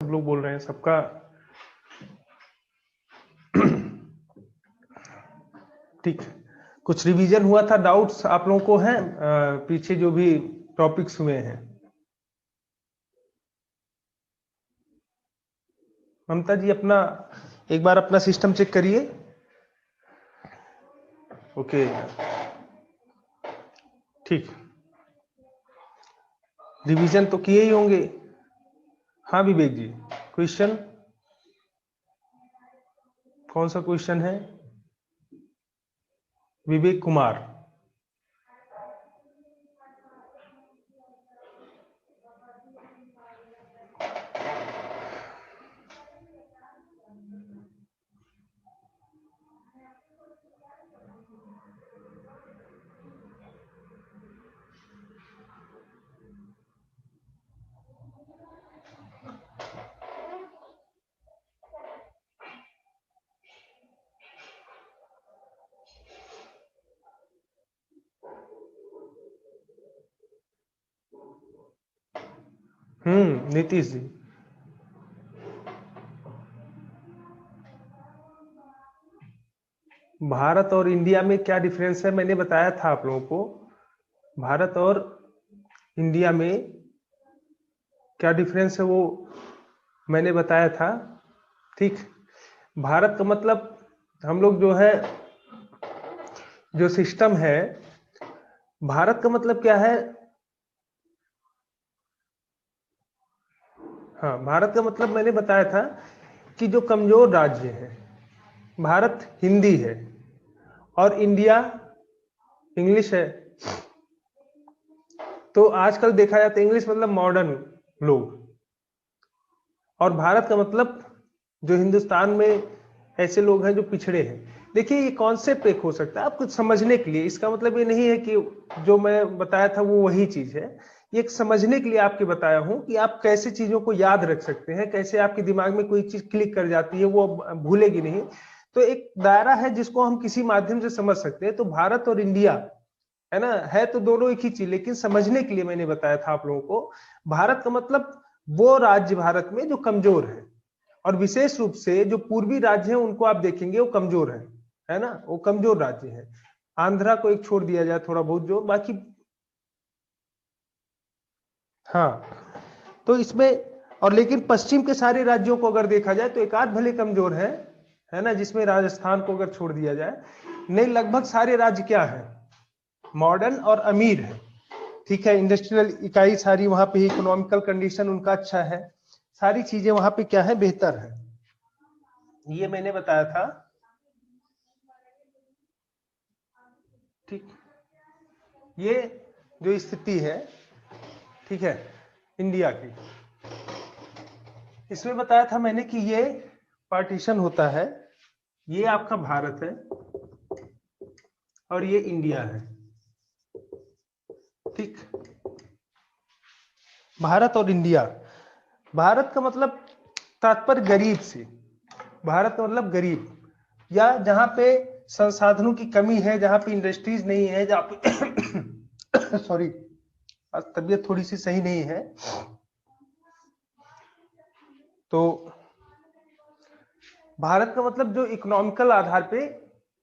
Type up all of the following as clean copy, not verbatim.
सब लोग बोल रहे हैं, सबका ठीक। कुछ रिवीजन हुआ था, डाउट्स आप लोगों को हैं पीछे जो भी टॉपिक्स हुए हैं? ममता जी अपना एक बार अपना सिस्टम चेक करिए। ओके ठीक, रिवीजन तो किए ही होंगे। हाँ विवेक जी, क्वेश्चन कौन सा क्वेश्चन है? विवेक कुमार। नीतीश जी, भारत और इंडिया में क्या डिफरेंस है मैंने बताया था आप लोगों को। भारत और इंडिया में क्या डिफरेंस है वो मैंने बताया था। ठीक, भारत का मतलब हम लोग जो है, जो सिस्टम है, भारत का मतलब क्या है? हाँ, भारत का मतलब मैंने बताया था कि जो कमजोर राज्य है, भारत हिंदी है और इंडिया इंग्लिश है। तो आजकल देखा जाता है इंग्लिश मतलब मॉडर्न लोग, और भारत का मतलब जो हिंदुस्तान में ऐसे लोग हैं जो पिछड़े हैं। देखिए ये कॉन्सेप्ट एक हो सकता है आपको समझने के लिए, इसका मतलब ये नहीं है कि जो मैं बताया था वो वही चीज है। ये एक समझने के लिए आपके बताया हूं कि आप कैसे चीजों को याद रख सकते हैं, कैसे आपके दिमाग में कोई चीज क्लिक कर जाती है वो भूलेगी नहीं। तो एक दायरा है जिसको हम किसी माध्यम से समझ सकते हैं। तो भारत और इंडिया है ना, है तो दोनों एक ही चीज, लेकिन समझने के लिए मैंने बताया था आप लोगों को भारत का मतलब वो राज्य भारत में जो कमजोर है, और विशेष रूप से जो पूर्वी राज्य है उनको आप देखेंगे वो कमजोर है ना, वो कमजोर राज्य है। आंध्रा को एक छोड़ दिया जाए थोड़ा बहुत, जो बाकी हाँ। तो इसमें और लेकिन पश्चिम के सारे राज्यों को अगर देखा जाए तो एक आध भले कमजोर है ना, जिसमें राजस्थान को अगर छोड़ दिया जाए, नहीं लगभग सारे राज्य क्या है, मॉडर्न और अमीर है। ठीक है, इंडस्ट्रियल इकाई सारी वहां पे, इकोनॉमिकल कंडीशन उनका अच्छा है, सारी चीजें वहां पे क्या है, बेहतर है। ये मैंने बताया था। ठीक, ये जो स्थिति है, ठीक है, इंडिया की, इसमें बताया था मैंने कि ये पार्टीशन होता है, ये आपका भारत है और ये इंडिया है। ठीक, भारत और इंडिया, भारत का मतलब तात्पर्य गरीब से, भारत का मतलब गरीब, या जहां पे संसाधनों की कमी है, जहां पे इंडस्ट्रीज नहीं है, जहां पे सॉरी आज तबीयत थोड़ी सी सही नहीं है, तो भारत का मतलब जो इकोनॉमिकल आधार पे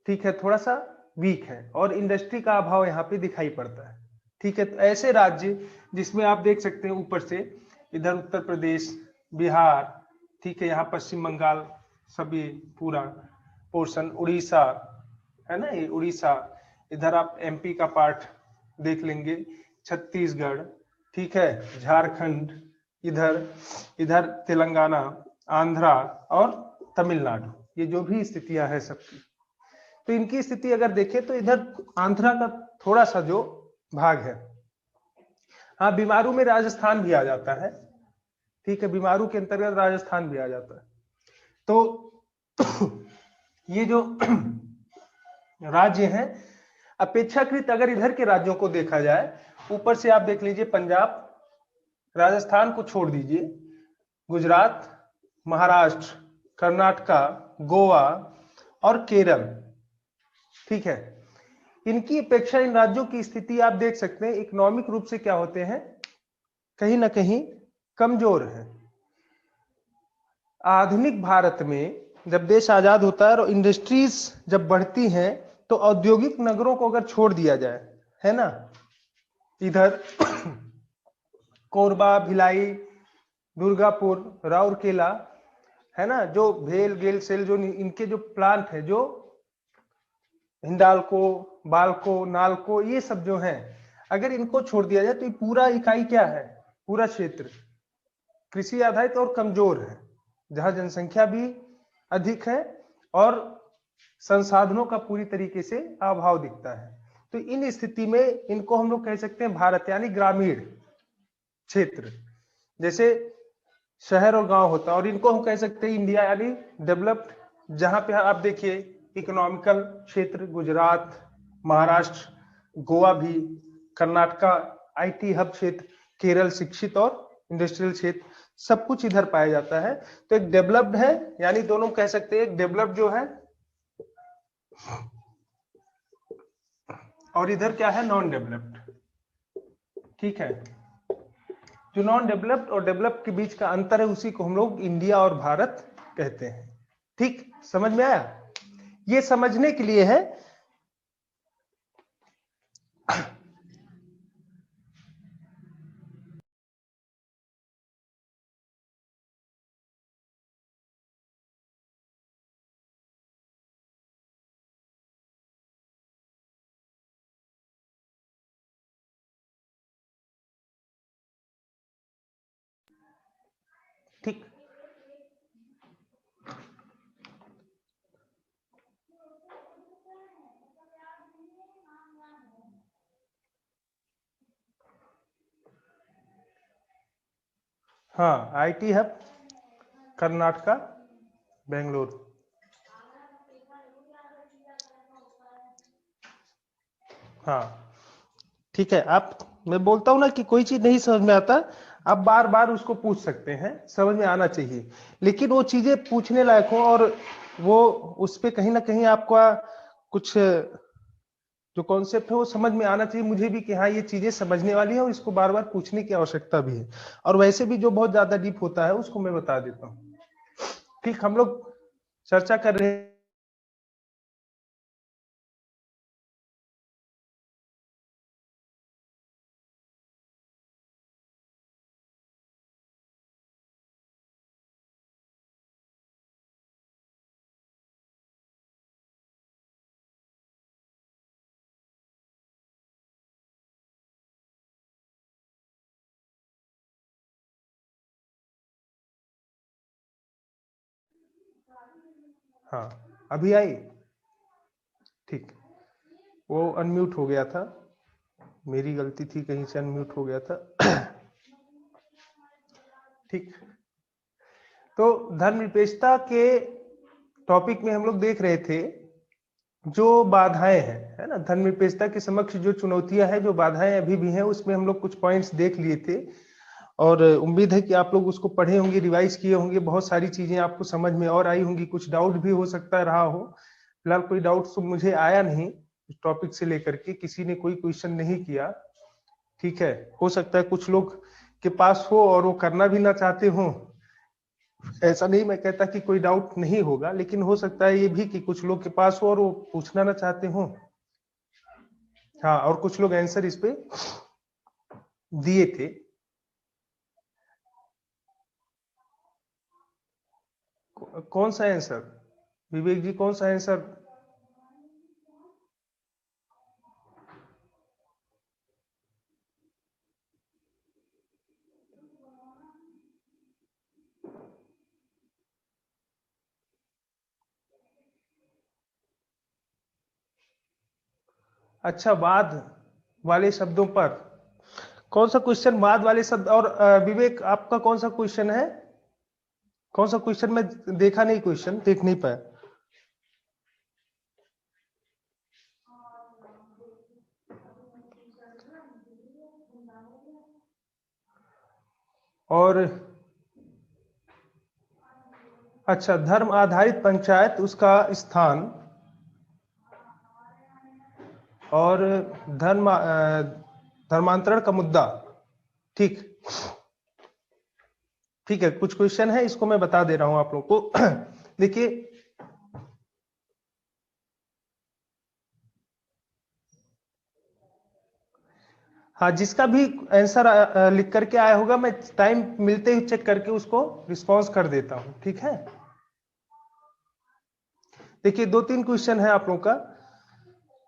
ठीक है थोड़ा सा वीक है, और इंडस्ट्री का अभाव यहाँ पे दिखाई पड़ता है। ठीक है, तो ऐसे राज्य जिसमें आप देख सकते हैं ऊपर से, इधर उत्तर प्रदेश, बिहार, ठीक है, यहाँ पश्चिम बंगाल, सभी पूरा पोर्शन, उड़ीसा है ना, ये उड़ीसा, इधर आप एमपी का पार्ट देख लेंगे, छत्तीसगढ़, ठीक है, झारखंड, इधर इधर तेलंगाना, आंध्रा और तमिलनाडु, ये जो भी स्थितियां हैं सबकी, तो इनकी स्थिति अगर देखें तो इधर आंध्रा का थोड़ा सा जो भाग है, हाँ बीमारू में राजस्थान भी आ जाता है। ठीक है, बीमारू के अंतर्गत राजस्थान भी आ जाता है। तो ये जो राज्य हैं, अपेक्षाकृत अगर इधर के राज्यों को देखा जाए, ऊपर से आप देख लीजिए पंजाब, राजस्थान को छोड़ दीजिए, गुजरात, महाराष्ट्र, कर्नाटका, गोवा और केरल, ठीक है, इनकी अपेक्षा इन राज्यों की स्थिति आप देख सकते हैं इकोनॉमिक रूप से क्या होते हैं, कहीं ना कहीं कमजोर है। आधुनिक भारत में जब देश आजाद होता है और इंडस्ट्रीज जब बढ़ती हैं, तो औद्योगिक नगरों को अगर छोड़ दिया जाए, है ना, इधर कोरबा, भिलाई, दुर्गापुर, राउरकेला, है ना, जो भेल, गेल, सेल, जो इनके जो प्लांट है, जो हिंडाल्को, बाल्को, नाल्को, ये सब जो हैं, अगर इनको छोड़ दिया जाए तो ये पूरा इकाई क्या है, पूरा क्षेत्र कृषि आधारित और कमजोर है, जहां जनसंख्या भी अधिक है और संसाधनों का पूरी तरीके से अभाव दिखता है। तो इन स्थिति में इनको हम लोग कह सकते हैं भारत यानी ग्रामीण क्षेत्र, जैसे शहर और गांव होता है, और इनको हम कह सकते हैं इंडिया यानी डेवलप्ड, जहां पे आप देखिए इकोनॉमिकल क्षेत्र गुजरात, महाराष्ट्र, गोवा भी, कर्नाटका आईटी हब क्षेत्र, केरल शिक्षित और इंडस्ट्रियल क्षेत्र, सब कुछ इधर पाया जाता है। तो एक डेवलप्ड है, यानी दोनों कह सकते हैं, एक डेवलप्ड जो है और इधर क्या है, नॉन डेवलप्ड। ठीक है, जो नॉन डेवलप्ड और डेवलप्ड के बीच का अंतर है, उसी को हम लोग इंडिया और भारत कहते हैं। ठीक, समझ में आया? ये समझने के लिए है ठीक। हाँ, आईटी हब कर्नाटका, बेंगलोर। हाँ, ठीक है। आप, मैं बोलता हूं ना कि कोई चीज नहीं समझ में आता, आप बार बार उसको पूछ सकते हैं, समझ में आना चाहिए, लेकिन वो चीजें पूछने लायक हो और वो उस पे कहीं ना कहीं आपका कुछ जो कॉन्सेप्ट है वो समझ में आना चाहिए, मुझे भी, कि हाँ ये चीजें समझने वाली है और इसको बार बार पूछने की आवश्यकता भी है। और वैसे भी जो बहुत ज्यादा डीप होता है उसको मैं बता देता हूँ। ठीक, हम लोग चर्चा कर रहे हैं। हाँ, अभी आई? ठीक, वो अनम्यूट हो गया था, मेरी गलती थी, कहीं से अनम्यूट हो गया था। ठीक, तो धर्मनिरपेक्षता के टॉपिक में हम लोग देख रहे थे जो बाधाएं हैं, है ना, धर्मनिरपेक्षता के समक्ष जो चुनौतियां हैं, जो बाधाएं अभी भी हैं, उसमें हम लोग कुछ पॉइंट्स देख लिए थे, और उम्मीद है कि आप लोग उसको पढ़े होंगे, रिवाइज किए होंगे, बहुत सारी चीजें आपको समझ में और आई होंगी, कुछ डाउट भी हो सकता रहा हो। फिलहाल कोई डाउट तो मुझे आया नहीं इस टॉपिक से लेकर के, किसी ने कोई क्वेश्चन नहीं किया। ठीक है, हो सकता है कुछ लोग के पास हो और वो करना भी ना चाहते हो, ऐसा नहीं मैं कहता कि कोई डाउट नहीं होगा, लेकिन हो सकता है ये भी कि कुछ लोग के पास हो और वो पूछना ना चाहते हो। हाँ, और कुछ लोग आंसर इस पे दिए थे। कौन सा आंसर, विवेक जी, कौन सा आंसर? अच्छा, वाद वाले शब्दों पर कौन सा क्वेश्चन, वाद वाले शब्द, और विवेक आपका कौन सा क्वेश्चन है? कौन सा क्वेश्चन? मैं देखा नहीं, क्वेश्चन देख नहीं पाया। और अच्छा, धर्म आधारित पंचायत, उसका स्थान, और धर्मांतरण का मुद्दा। ठीक, ठीक है, कुछ क्वेश्चन है, इसको मैं बता दे रहा हूं आप लोगों को। देखिए, हाँ, जिसका भी आंसर लिख करके आया होगा, मैं टाइम मिलते ही चेक करके उसको रिस्पॉन्स कर देता हूं, ठीक है। देखिए, 2-3 क्वेश्चन है आप लोगों का।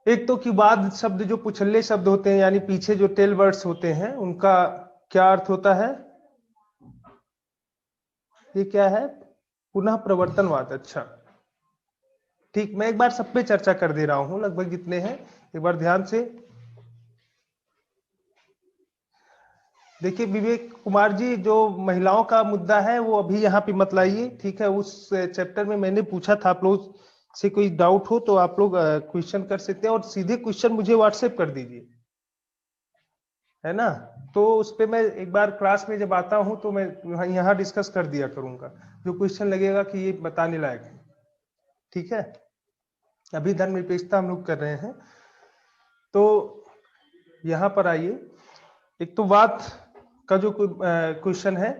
एक तो कि बाद शब्द जो पुछल्ले शब्द होते हैं, यानी पीछे जो टेल वर्ड्स होते हैं, उनका क्या अर्थ होता है। ये क्या है, पुनः प्रवर्तनवाद। अच्छा, ठीक, मैं एक बार सब पे चर्चा कर दे रहा हूं, लगभग जितने हैं एक बार ध्यान से देखिए। विवेक कुमार जी, जो महिलाओं का मुद्दा है वो अभी यहाँ पे मत लाइए, ठीक है। उस चैप्टर में मैंने पूछा था, आप लोग से कोई डाउट हो तो आप लोग क्वेश्चन कर सकते हैं, और सीधे क्वेश्चन मुझे व्हाट्सएप कर दीजिए, है ना। तो उस पे मैं एक बार क्लास में जब आता हूं तो मैं यहाँ डिस्कस कर दिया करूंगा, जो क्वेश्चन लगेगा कि ये बताने लायक है, ठीक है। अभी धर्मनिरपेक्षता हम लोग कर रहे हैं, तो यहाँ पर आइए। एक तो वाद का जो क्वेश्चन है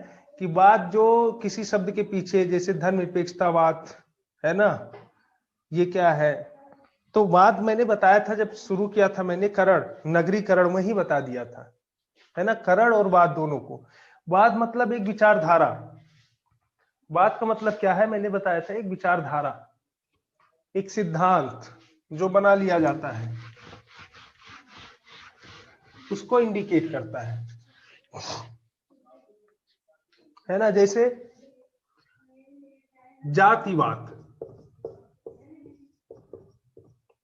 कि वाद जो किसी शब्द के पीछे, जैसे धर्मनिरपेक्षतावाद, है ना, ये क्या है। तो वाद मैंने बताया था जब शुरू किया था मैंने, करण नगरीकरण में ही बता दिया था, है ना। करण और वाद दोनों को, वाद मतलब एक विचारधारा, वाद का मतलब क्या है मैंने बताया था, एक विचारधारा, एक सिद्धांत जो बना लिया जाता है, उसको इंडिकेट करता है ना। जैसे जातिवाद,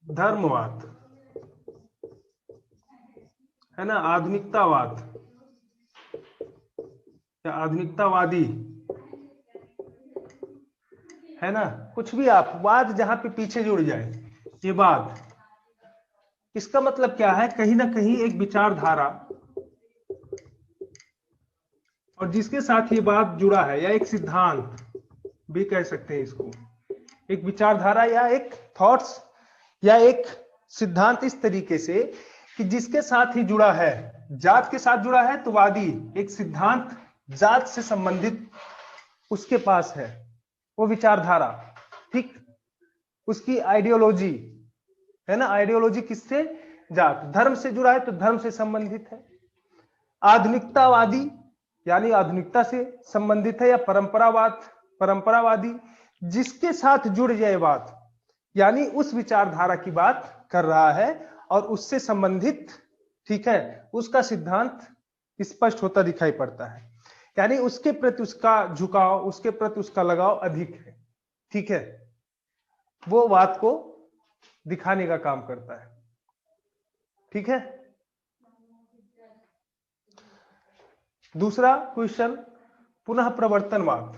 धर्मवाद, है ना, आधुनिकतावाद या आधुनिकतावादी, है ना। कुछ भी आप वाद जहां पे पीछे जुड़ जाए, ये वाद, इसका मतलब क्या है, कहीं ना कहीं एक विचारधारा, और जिसके साथ ये बात जुड़ा है, या एक सिद्धांत भी कह सकते हैं इसको, एक विचारधारा या एक थॉट्स या एक सिद्धांत, इस तरीके से कि जिसके साथ ही जुड़ा है, जात के साथ जुड़ा है तो वादी, एक सिद्धांत जात से संबंधित उसके पास है, वो विचारधारा, ठीक, उसकी आइडियोलॉजी, है ना। आइडियोलॉजी किससे, जात, धर्म से जुड़ा है तो धर्म से संबंधित है। आधुनिकतावादी यानी आधुनिकता से संबंधित है, या परंपरावाद, परंपरावादी, जिसके साथ जुड़ जाए बात, यानी उस विचारधारा की बात कर रहा है और उससे संबंधित, ठीक है, उसका सिद्धांत स्पष्ट होता दिखाई पड़ता है, यानी उसके प्रति उसका झुकाव, उसके प्रति उसका लगाव अधिक है, ठीक है, वो बात को दिखाने का काम करता है, ठीक है। दूसरा क्वेश्चन, पुनः प्रवर्तनवाद।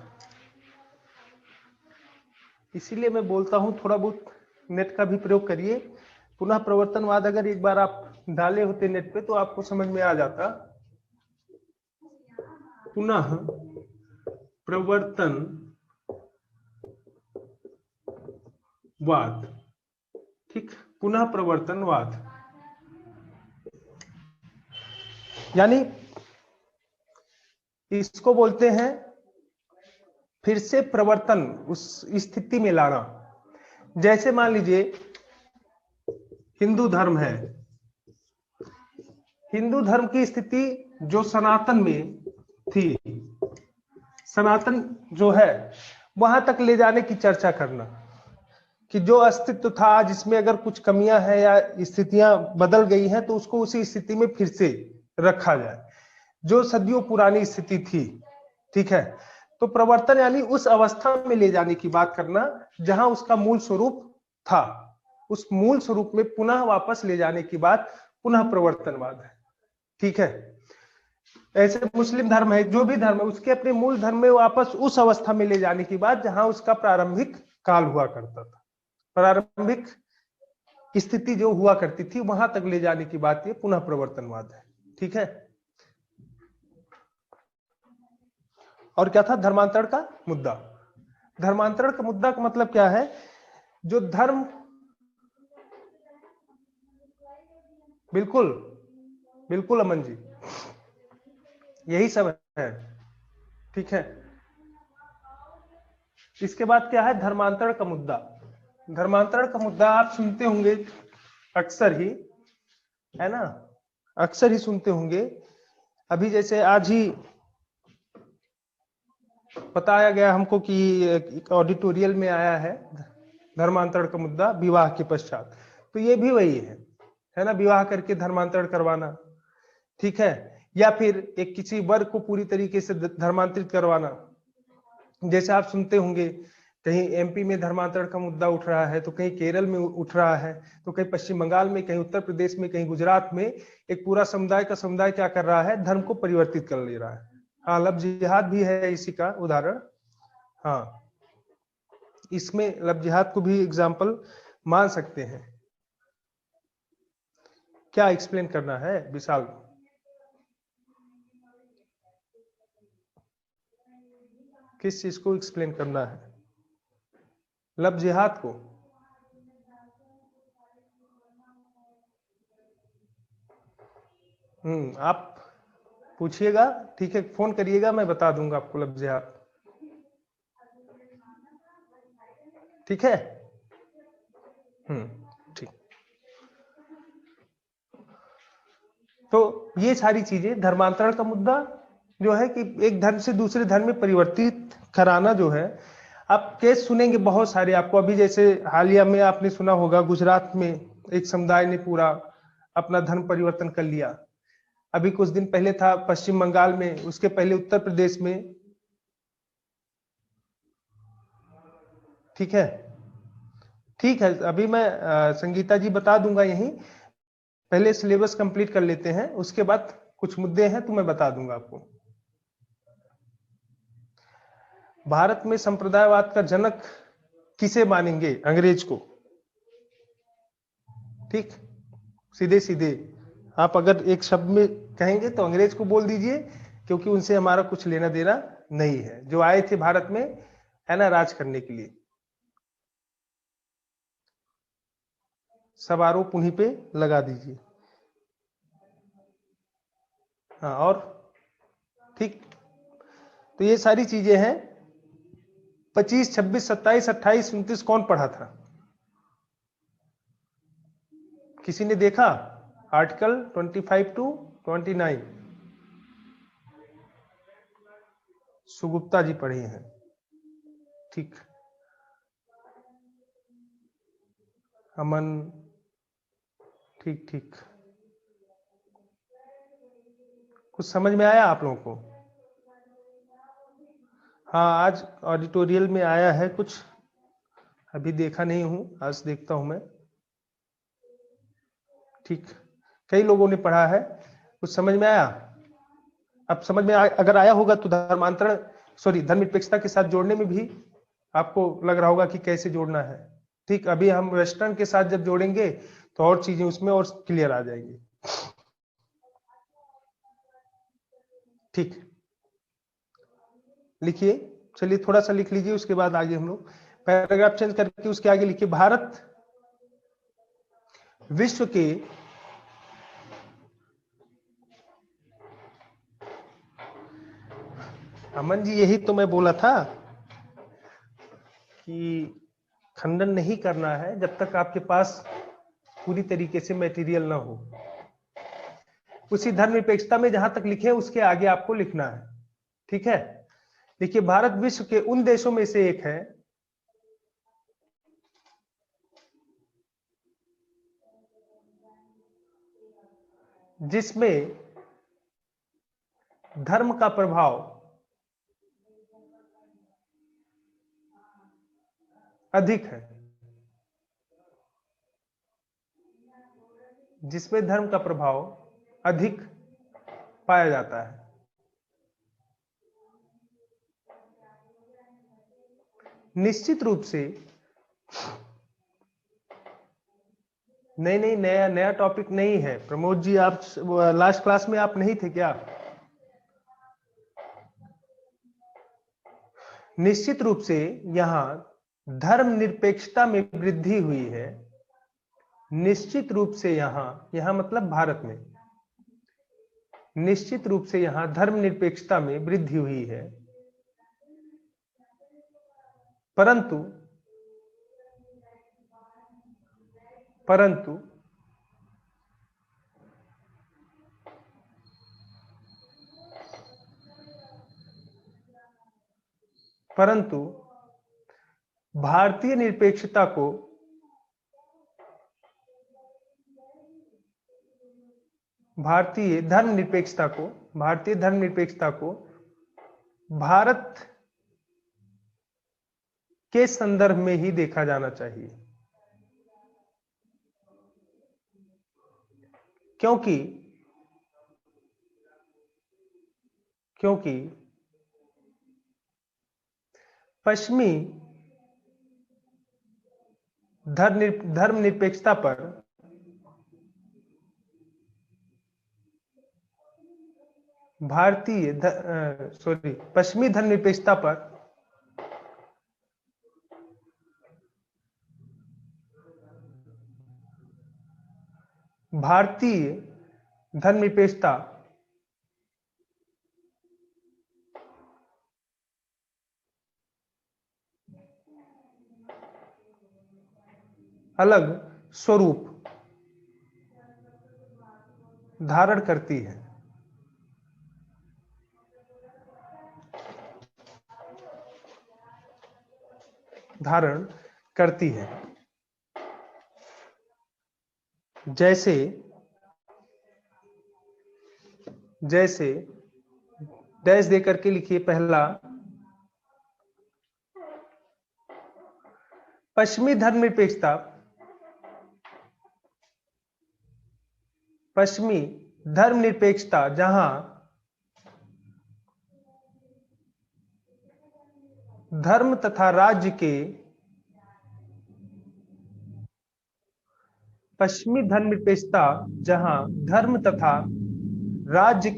इसीलिए मैं बोलता हूं थोड़ा बहुत नेट का भी प्रयोग करिए। पुनः प्रवर्तनवाद अगर एक बार आप डाले होते नेट पे तो आपको समझ में आ जाता। पुनः प्रवर्तनवाद, ठीक, पुनः प्रवर्तनवाद यानी इसको बोलते हैं फिर से प्रवर्तन, उस स्थिति में लाना। जैसे मान लीजिए हिंदू धर्म है, हिंदू धर्म की स्थिति जो सनातन में थी, सनातन जो है वहां तक ले जाने की चर्चा करना, कि जो अस्तित्व था जिसमें अगर कुछ कमियां हैं या स्थितियां बदल गई हैं तो उसको उसी स्थिति में फिर से रखा जाए, जो सदियों पुरानी स्थिति थी, ठीक है। तो प्रवर्तन यानी उस अवस्था में ले जाने की बात करना जहां उसका मूल स्वरूप था, उस मूल स्वरूप में पुनः वापस ले जाने की बात पुनः प्रवर्तनवाद है, ठीक है। ऐसे मुस्लिम धर्म है, जो भी धर्म है, उसके अपने मूल धर्म में वापस उस अवस्था में ले जाने की बात जहां उसका प्रारंभिक काल हुआ करता था, प्रारंभिक स्थिति जो हुआ करती थी वहां तक ले जाने की बात ये पुनः प्रवर्तनवाद है, ठीक है। और क्या था धर्मांतरण का मुद्दा। धर्मांतरण का मुद्दा का मतलब क्या है, जो धर्म, बिल्कुल बिल्कुल अमन जी, यही सब है, ठीक है। इसके बाद क्या है, धर्मांतरण का मुद्दा। धर्मांतरण का मुद्दा आप सुनते होंगे अक्सर ही, है ना, अक्सर ही सुनते होंगे। अभी जैसे आज ही बताया गया हमको कि ऑडिटोरियल में आया है धर्मांतरण का मुद्दा विवाह के पश्चात। तो ये भी वही है ना, विवाह करके धर्मांतरण करवाना, ठीक है, या फिर एक किसी वर्ग को पूरी तरीके से धर्मांतरित करवाना। जैसे आप सुनते होंगे कहीं एमपी में धर्मांतरण का मुद्दा उठ रहा है, तो कहीं केरल में उठ रहा है, तो कहीं पश्चिम बंगाल में, कहीं उत्तर प्रदेश में, कहीं गुजरात में एक पूरा समुदाय का समुदाय क्या कर रहा है, धर्म को परिवर्तित कर ले रहा है। हाँ, लव जिहाद भी है इसी का उदाहरण। हाँ, इसमें लव जिहाद को भी एग्जाम्पल मान सकते हैं। क्या एक्सप्लेन करना है विशाल? किस चीज को एक्सप्लेन करना है? लव जिहाद को? आप पूछिएगा, ठीक है, फोन करिएगा, मैं बता दूंगा आपको लव जिहाद, ठीक है। ठीक। तो ये सारी चीजें, धर्मांतरण का मुद्दा जो है कि एक धर्म से दूसरे धर्म में परिवर्तित कराना जो है, आप केस सुनेंगे बहुत सारे आपको। अभी जैसे हालिया में आपने सुना होगा, गुजरात में एक समुदाय ने पूरा अपना धर्म परिवर्तन कर लिया। अभी कुछ दिन पहले था पश्चिम बंगाल में, उसके पहले उत्तर प्रदेश में, ठीक है। ठीक है, अभी मैं संगीता जी बता दूंगा यहीं, पहले सिलेबस कंप्लीट कर लेते हैं, उसके बाद कुछ मुद्दे हैं तो मैं बता दूंगा आपको। भारत में संप्रदायवाद का जनक किसे मानेंगे? अंग्रेज को, ठीक, सीधे सीधे आप अगर एक शब्द में कहेंगे तो अंग्रेज को बोल दीजिए, क्योंकि उनसे हमारा कुछ लेना देना नहीं है, जो आए थे भारत में, है ना, राज करने के लिए। सब आरोप उन्हीं पे लगा दीजिए। हाँ, और ठीक, तो ये सारी चीजें हैं। 25, 26, 27, 28, 29 कौन पढ़ा था? किसी ने देखा? आर्टिकल 25 टू 29 सुगुप्ता जी पढ़े हैं, ठीक। अमन, ठीक ठीक, कुछ समझ में आया आप लोगों को? हाँ, आज ऑडिटोरियल में आया है कुछ, अभी देखा नहीं हूं, आज देखता हूं मैं, ठीक। कई लोगों ने पढ़ा है, कुछ समझ में आया? अब समझ में अगर आया होगा तो धर्मांतरण, सॉरी, धर्मनिरपेक्षता के साथ जोड़ने में भी आपको लग रहा होगा कि कैसे जोड़ना है, ठीक। अभी हम वेस्टर्न के साथ जब जोड़ेंगे तो और चीजें उसमें और क्लियर आ जाएंगी, ठीक। लिखिए, चलिए थोड़ा सा लिख लीजिए, उसके बाद आगे हम लोग पैराग्राफ चेंज करके उसके आगे लिखिए, भारत विश्व के अमन जी, यही तो मैं बोला था कि खंडन नहीं करना है जब तक आपके पास पूरी तरीके से मटेरियल ना हो। उसी धर्मनिरपेक्षता में जहां तक लिखे उसके आगे आपको लिखना है, ठीक है। देखिए, भारत विश्व के उन देशों में से एक है जिसमें धर्म का प्रभाव अधिक है, जिसमें धर्म का प्रभाव अधिक पाया जाता है। निश्चित रूप से नहीं नहीं, नया नया टॉपिक नहीं है प्रमोद जी, आप लास्ट क्लास में आप नहीं थे क्या? निश्चित रूप से यहां धर्मनिरपेक्षता में वृद्धि हुई है, निश्चित रूप से यहां मतलब भारत में निश्चित रूप से यहां धर्मनिरपेक्षता में वृद्धि हुई है। परंतु परंतु परंतु भारतीय निरपेक्षता को भारतीय धर्मनिरपेक्षता को भारत के संदर्भ में ही देखा जाना चाहिए, क्योंकि पश्चिमी धर्मनिरपेक्षता पर पश्चिमी धर्मनिरपेक्षता पर भारतीय धर्मनिरपेक्षता अलग स्वरूप धारण करती है। जैसे डैश देकर के लिखिए। पहला, पश्चिमी धर्मनिरपेक्षता जहां धर्म तथा राज्य के पश्चिमी धर्मनिरपेक्षता जहां धर्म तथा राज्य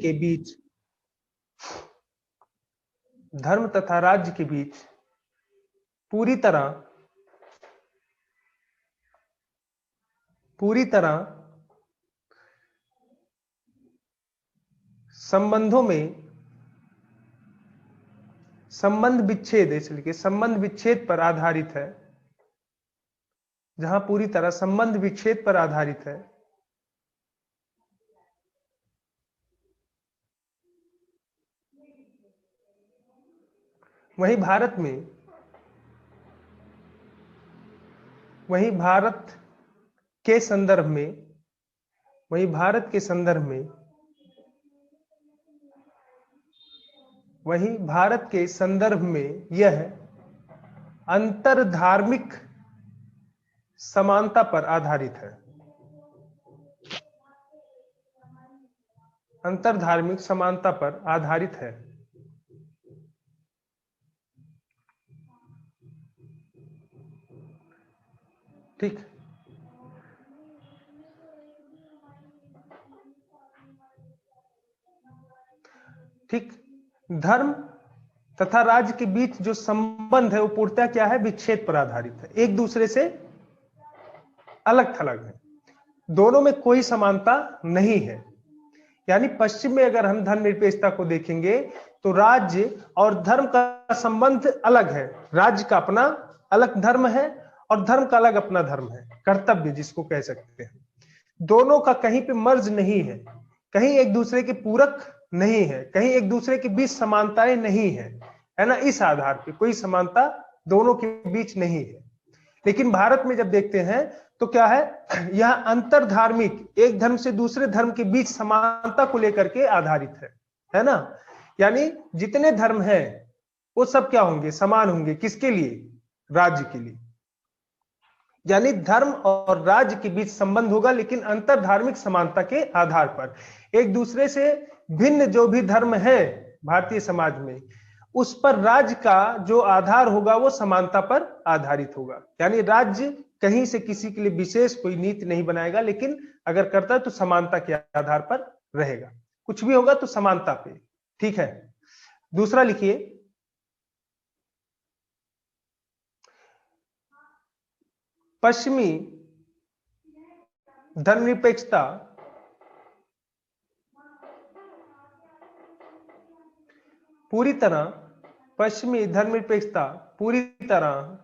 के बीच पूरी तरह संबंध विच्छेद पर आधारित है, जहां पूरी तरह संबंध विच्छेद पर आधारित है, वहीं भारत के संदर्भ में यह अंतरधार्मिक समानता पर आधारित है। ठीक, धर्म तथा राज्य के बीच जो संबंध है वो पूर्णतः क्या है? विच्छेद पर आधारित है, एक दूसरे से अलग थलग है, दोनों में कोई समानता नहीं है। यानी पश्चिम में अगर हम धर्मनिरपेक्षता को देखेंगे तो राज्य और धर्म का संबंध अलग है, राज्य का अपना अलग धर्म है और धर्म का अलग अपना धर्म है, कर्तव्य जिसको कह सकते हैं। दोनों का कहीं पे मर्ज नहीं है, कहीं एक दूसरे के पूरक नहीं है, कहीं एक दूसरे के बीच समानताएं नहीं है ना, इस आधार पे कोई समानता दोनों के बीच नहीं है। लेकिन भारत में जब देखते हैं तो क्या है, यह अंतरधार्मिक एक धर्म से दूसरे धर्म के बीच समानता को लेकर के आधारित है ना। यानी जितने धर्म हैं वो सब क्या होंगे? समान होंगे। किसके लिए? राज्य के लिए। यानी धर्म और राज्य के बीच संबंध होगा, लेकिन अंतरधार्मिक समानता के आधार पर। एक दूसरे से भिन्न जो भी धर्म है भारतीय समाज में, उस पर राज्य का जो आधार होगा वो समानता पर आधारित होगा। यानी राज्य कहीं से किसी के लिए विशेष कोई नीति नहीं बनाएगा, लेकिन अगर करता है तो समानता के आधार पर रहेगा। कुछ भी होगा तो समानता पे। ठीक है, दूसरा लिखिए, पश्चिमी धर्मनिरपेक्षता पूरी तरह पश्चिमी धर्मनिरपेक्षता पूरी तरह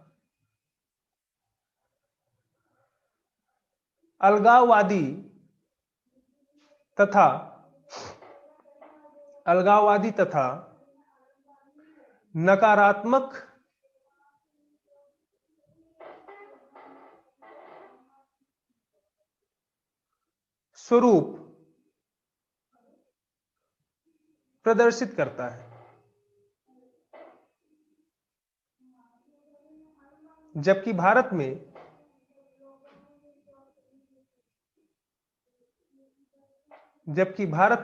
अलगाववादी तथा नकारात्मक स्वरूप प्रदर्शित करता है। जबकि भारत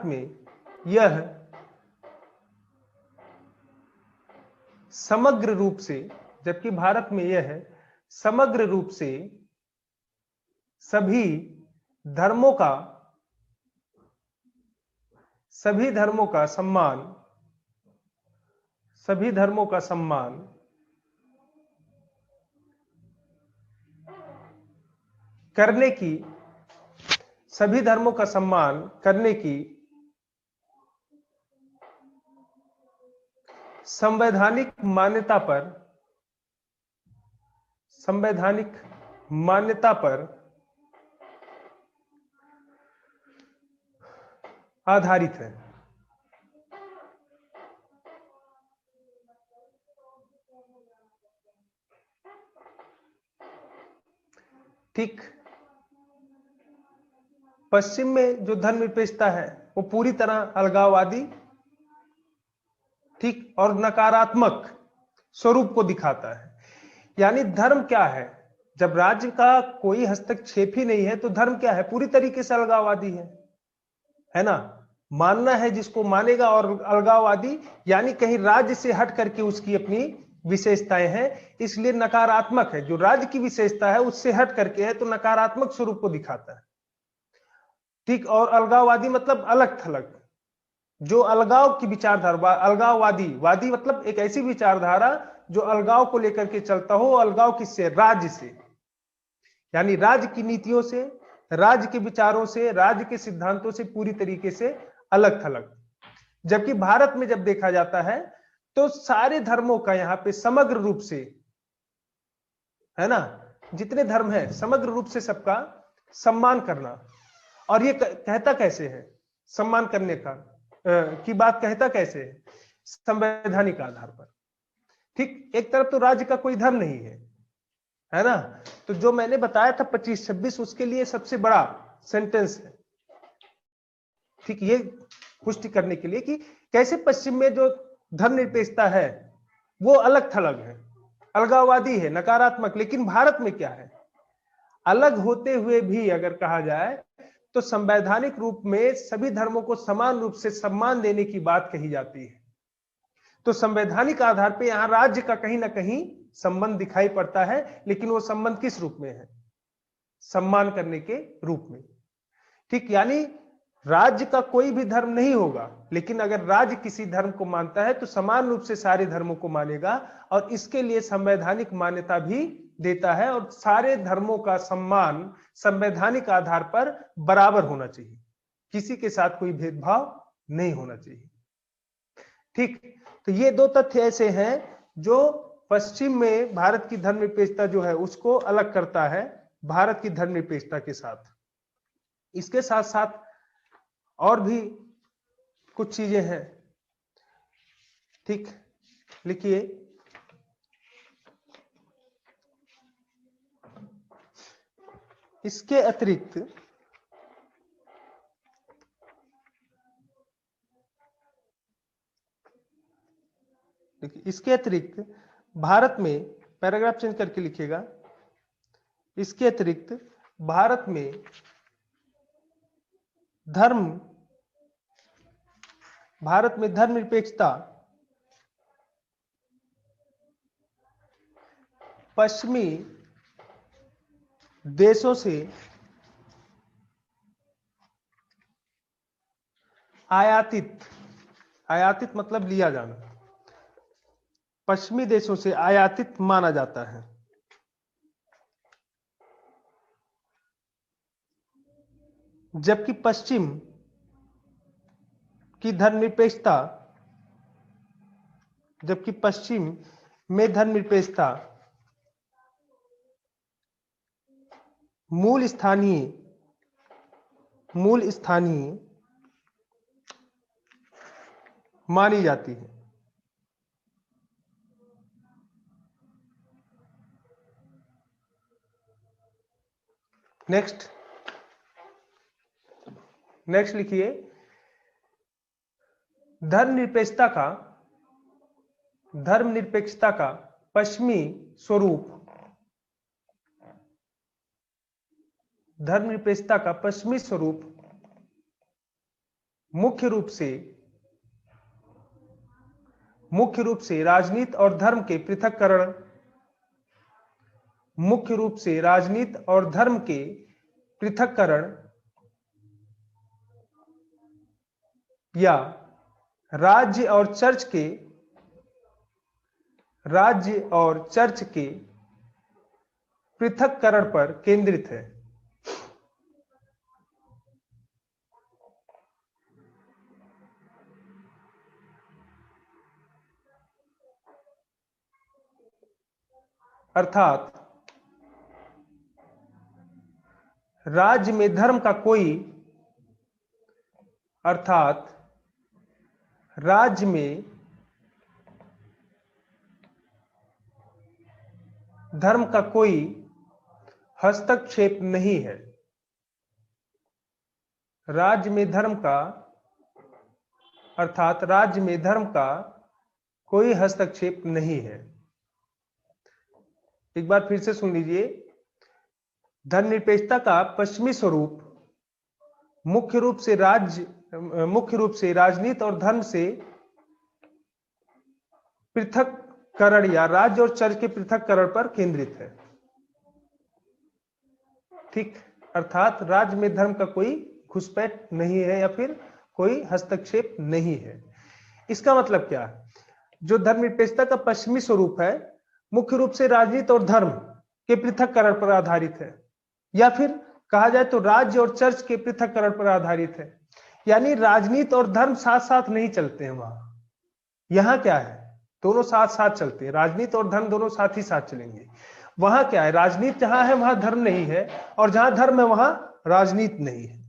में यह समग्र रूप से सभी धर्मों का सम्मान करने की संवैधानिक मान्यता पर आधारित है। ठीक, पश्चिम में जो धर्मनिरपेक्षता है वो पूरी तरह अलगाववादी, ठीक, और नकारात्मक स्वरूप को दिखाता है। यानी धर्म क्या है? जब राज्य का कोई हस्तक्षेप ही नहीं है तो धर्म क्या है? पूरी तरीके से अलगाववादी है ना। मानना है जिसको मानेगा, और अलगाववादी यानी कहीं राज्य से हट करके उसकी अपनी विशेषताएं हैं, इसलिए नकारात्मक है। जो राज्य की विशेषता है उससे हट करके है तो नकारात्मक स्वरूप को दिखाता है। ठीक, और अलगाववादी मतलब अलग थलग, जो अलगाव की विचारधारा, वादी मतलब एक ऐसी विचारधारा जो अलगाव को लेकर के चलता हो। अलगाव किससे? राज्य से, यानी राज्य की नीतियों से, राज्य के विचारों से, राज्य के सिद्धांतों से पूरी तरीके से अलग थलग। जबकि भारत में जब देखा जाता है तो सारे धर्मों का यहाँ पे समग्र रूप से, है ना, जितने धर्म है समग्र रूप से सबका सम्मान करना। और ये कहता कैसे है? सम्मान करने की बात कहता कैसे है? संवैधानिक आधार पर। ठीक, एक तरफ तो राज्य का कोई धर्म नहीं है ना। तो जो मैंने बताया था 25-26, उसके लिए सबसे बड़ा सेंटेंस है। ठीक, ये पुष्टि करने के लिए कि कैसे पश्चिम में जो धर्मनिरपेक्षता है वो अलग थलग है, अलगाववादी है, नकारात्मक। लेकिन भारत में क्या है? अलग होते हुए भी अगर कहा जाए तो संवैधानिक रूप में सभी धर्मों को समान रूप से सम्मान देने की बात कही जाती है। तो संवैधानिक आधार पर यहां राज्य का कहीं ना कहीं संबंध दिखाई पड़ता है, लेकिन वो संबंध किस रूप में है? सम्मान करने के रूप में। ठीक, यानी राज्य का कोई भी धर्म नहीं होगा, लेकिन अगर राज्य किसी धर्म को मानता है तो समान रूप से सारे धर्मों को मानेगा, और इसके लिए संवैधानिक मान्यता भी देता है। और सारे धर्मों का सम्मान संवैधानिक आधार पर बराबर होना चाहिए, किसी के साथ कोई भेदभाव नहीं होना चाहिए। ठीक, तो ये दो तथ्य ऐसे हैं जो पश्चिम में भारत की धर्मनिरपेक्षता जो है उसको अलग करता है भारत की धर्मनिरपेक्षता के साथ। इसके साथ साथ और भी कुछ चीजें हैं। ठीक, लिखिए, इसके अतिरिक्त भारत में, पैराग्राफ चेंज करके लिखिएगा, इसके अतिरिक्त भारत में धर्मनिरपेक्षता पश्चिमी देशों से आयातित मतलब लिया जाना, पश्चिमी देशों से आयातित माना जाता है। जबकि पश्चिम की धर्मनिरपेक्षता जबकि पश्चिम में धर्मनिरपेक्षता मूल स्थानीय मानी जाती है। नेक्स्ट लिखिए, धर्मनिरपेक्षता का पश्चिमी स्वरूप, धर्मनिरपेक्षता का पश्चिमी स्वरूप मुख्य रूप से राजनीति और धर्म के पृथक्करण, मुख्य रूप से राजनीति और धर्म के पृथक्करण या राज्य और चर्च के पृथक्करण पर केंद्रित है। अर्थात राज्य में धर्म का कोई हस्तक्षेप नहीं है। राज्य में धर्म का कोई हस्तक्षेप नहीं है। एक बार फिर से सुन लीजिए, धर्मनिरपेक्षता का पश्चिमी स्वरूप मुख्य रूप से राजनीति और धर्म से पृथक्करण या राज्य और चर्च के पृथक्करण पर केंद्रित है। ठीक, अर्थात राज्य में धर्म का कोई घुसपैठ नहीं है या फिर कोई हस्तक्षेप नहीं है। इसका मतलब क्या है? जो धर्मनिरपेक्षता का पश्चिमी स्वरूप है मुख्य रूप से राजनीति और धर्म के पृथक्करण पर आधारित है, या फिर कहा जाए तो राज्य और चर्च के पृथक्करण पर आधारित है। यानी राजनीति और धर्म साथ साथ नहीं चलते हैं वहां। यहां क्या है? दोनों साथ साथ चलते हैं, राजनीति और धर्म दोनों साथ ही साथ चलेंगे। वहां क्या है? राजनीति जहां है वहां धर्म नहीं है, और जहां धर्म है वहां राजनीति नहीं है।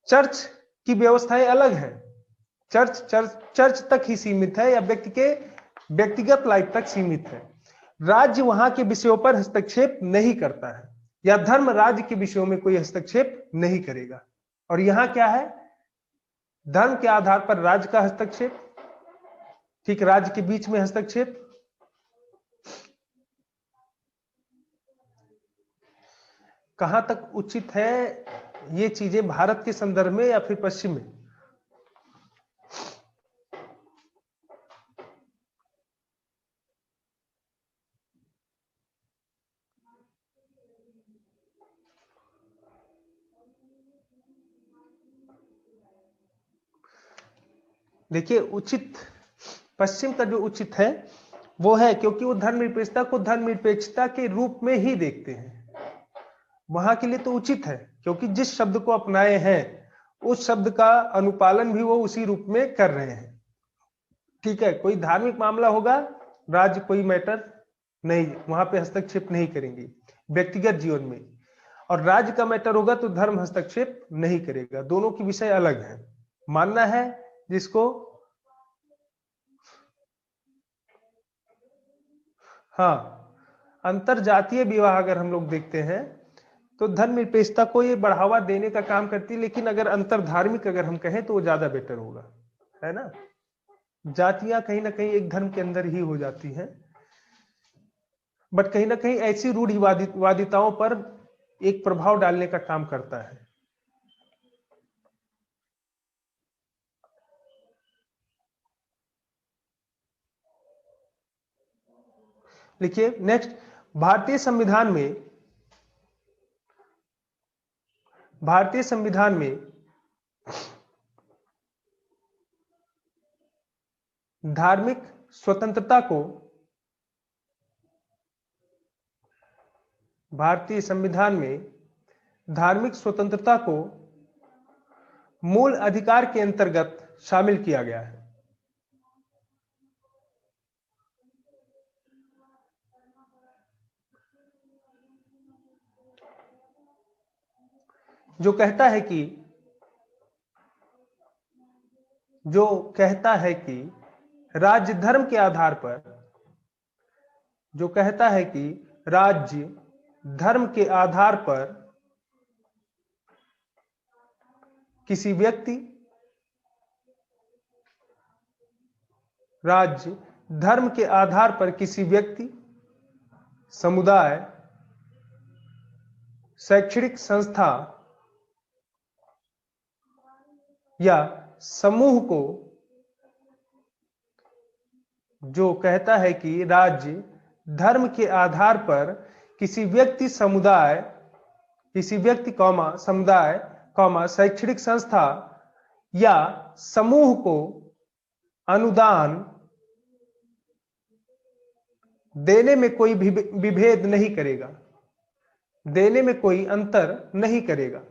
चर्च की व्यवस्थाएं अलग है। चर्च तक ही सीमित है या व्यक्ति के व्यक्तिगत लाइफ तक सीमित है। राज्य वहां के विषयों पर हस्तक्षेप नहीं करता है, या धर्म राज्य के विषयों में कोई हस्तक्षेप नहीं करेगा। और यहां क्या है? धर्म के आधार पर राज्य का हस्तक्षेप, ठीक, राज्य के बीच में हस्तक्षेप। कहां तक उचित है ये चीजें भारत के संदर्भ में या फिर पश्चिम में? देखिए, उचित पश्चिम का जो उचित है वो है क्योंकि वो धर्मनिरपेक्षता को धर्मनिरपेक्षता के रूप में ही देखते हैं। वहां के लिए तो उचित है क्योंकि जिस शब्द को अपनाए हैं उस शब्द का अनुपालन भी वो उसी रूप में कर रहे हैं। ठीक है, कोई धार्मिक मामला होगा, राज्य कोई मैटर नहीं, वहां पे हस्तक्षेप नहीं करेंगे व्यक्तिगत जीवन में, और राज्य का मैटर होगा तो धर्म हस्तक्षेप नहीं करेगा। दोनों की विषय अलग है। मानना है जिसको, हाँ, अंतरजातीय विवाह अगर हम लोग देखते हैं तो धर्मनिरपेक्षता को ये बढ़ावा देने का काम करती है, लेकिन अगर अंतर धार्मिक अगर हम कहें तो वो ज्यादा बेटर होगा, है ना। जातियां कहीं ना कहीं एक धर्म के अंदर ही हो जाती हैं, बट कहीं ना कहीं ऐसी रूढ़िवादिताओं पर एक प्रभाव डालने का काम करता है। लिखिए नेक्स्ट, भारतीय संविधान में धार्मिक स्वतंत्रता को, भारतीय संविधान में धार्मिक स्वतंत्रता को मूल अधिकार के अंतर्गत शामिल किया गया है। जो कहता है कि राज्य धर्म के आधार पर, जो कहता है कि राज्य धर्म के आधार पर किसी व्यक्ति, राज्य धर्म के आधार पर किसी व्यक्ति, समुदाय, शैक्षणिक संस्था या समूह को, जो कहता है कि राज्य धर्म के आधार पर किसी व्यक्ति, समुदाय, किसी व्यक्ति समुदाय, शैक्षणिक संस्था या समूह को अनुदान देने में कोई विभेद नहीं करेगा, देने में कोई अंतर नहीं करेगा।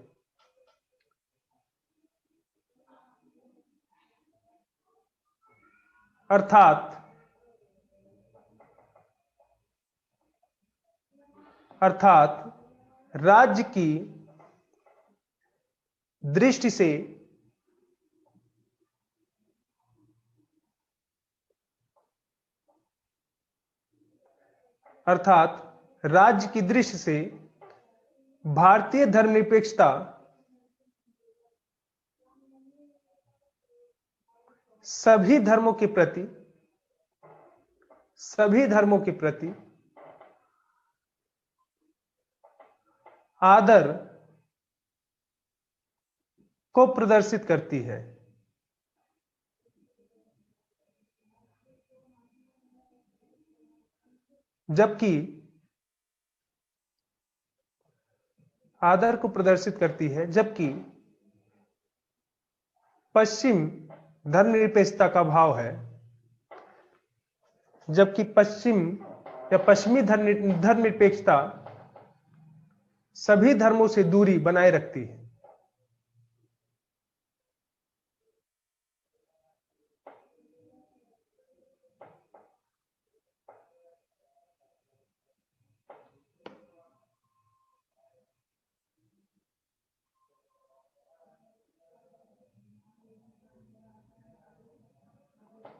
अर्थात राज्य की दृष्टि से भारतीय धर्मनिरपेक्षता सभी धर्मों के प्रति आदर को प्रदर्शित करती है। जबकि पश्चिम धर्मनिरपेक्षता का भाव है, जबकि पश्चिमी धर्मनिरपेक्षता सभी धर्मों से दूरी बनाए रखती है।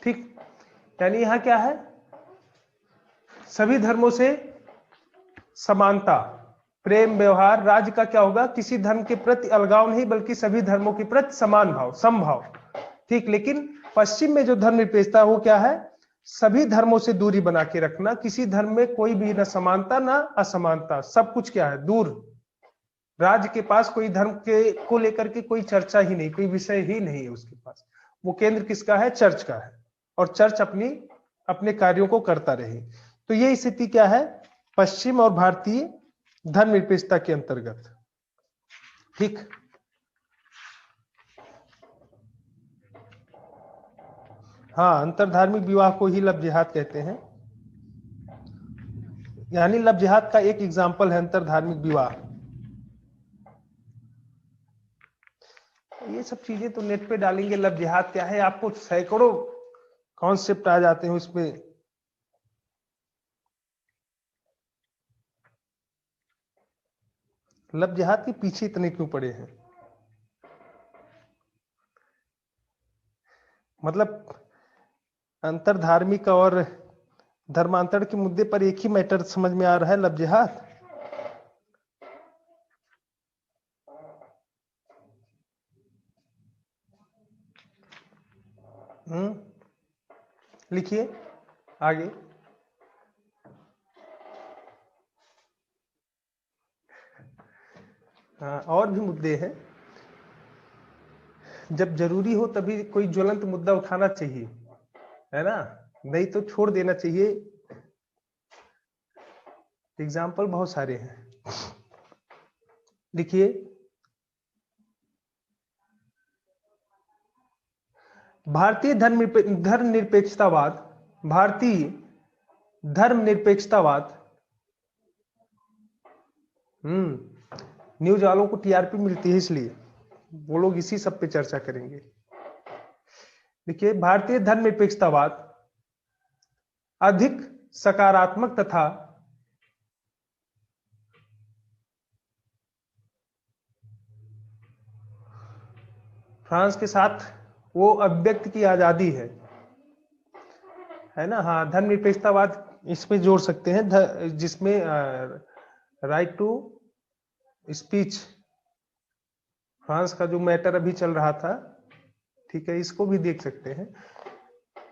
ठीक, यानी यहां क्या है, सभी धर्मों से समानता, प्रेम, व्यवहार। राज्य का क्या होगा, किसी धर्म के प्रति अलगाव नहीं, बल्कि सभी धर्मों के प्रति समान भाव, समभाव। ठीक, लेकिन पश्चिम में जो धर्मनिरपेक्षता है वो क्या है, सभी धर्मों से दूरी बना के रखना, किसी धर्म में कोई भी न समानता न असमानता, सब कुछ क्या है, दूर। राज्य के पास कोई धर्म को लेकर के कोई चर्चा ही नहीं, कोई विषय ही नहीं है उसके पास। वो केंद्र किसका है, चर्च का है, और चर्च अपने कार्यों को करता रहे। तो ये स्थिति क्या है, पश्चिम और भारतीय धर्मनिरपेक्षता के अंतर्गत। ठीक, हाँ, अंतरधार्मिक विवाह को ही लव जिहाद कहते हैं। यानी लव जिहाद का एक एग्जाम्पल है अंतरधार्मिक विवाह। ये सब चीजें तो नेट पे डालेंगे, लव जिहाद क्या है, आपको सैकड़ों कॉन्सेप्ट आ जाते हैं उसमें। लव जिहाद के पीछे इतने क्यों पड़े हैं, मतलब अंतरधार्मिक और धर्मांतरण के मुद्दे पर एक ही मैटर समझ में आ रहा है, लव जिहाद। लिखिए आगे। हाँ, और भी मुद्दे हैं, जब जरूरी हो तभी कोई ज्वलंत मुद्दा उठाना चाहिए, है ना, नहीं तो छोड़ देना चाहिए। एग्जाम्पल बहुत सारे हैं, देखिए। भारतीय धर्मनिरपेक्षतावाद, भारतीय धर्मनिरपेक्षतावाद, न्यूज वालों को टीआरपी मिलती है, इसलिए वो लोग इसी सब पे चर्चा करेंगे। देखिए, भारतीय धर्मनिरपेक्षतावाद अधिक सकारात्मक तथा फ्रांस के साथ वो अभिव्यक्ति की आजादी है ना। हाँ, धर्मनिरपेक्षतावाद इसमें जोड़ सकते हैं, जिसमें राइट टू स्पीच, फ्रांस का जो मैटर अभी चल रहा था, ठीक है, इसको भी देख सकते हैं।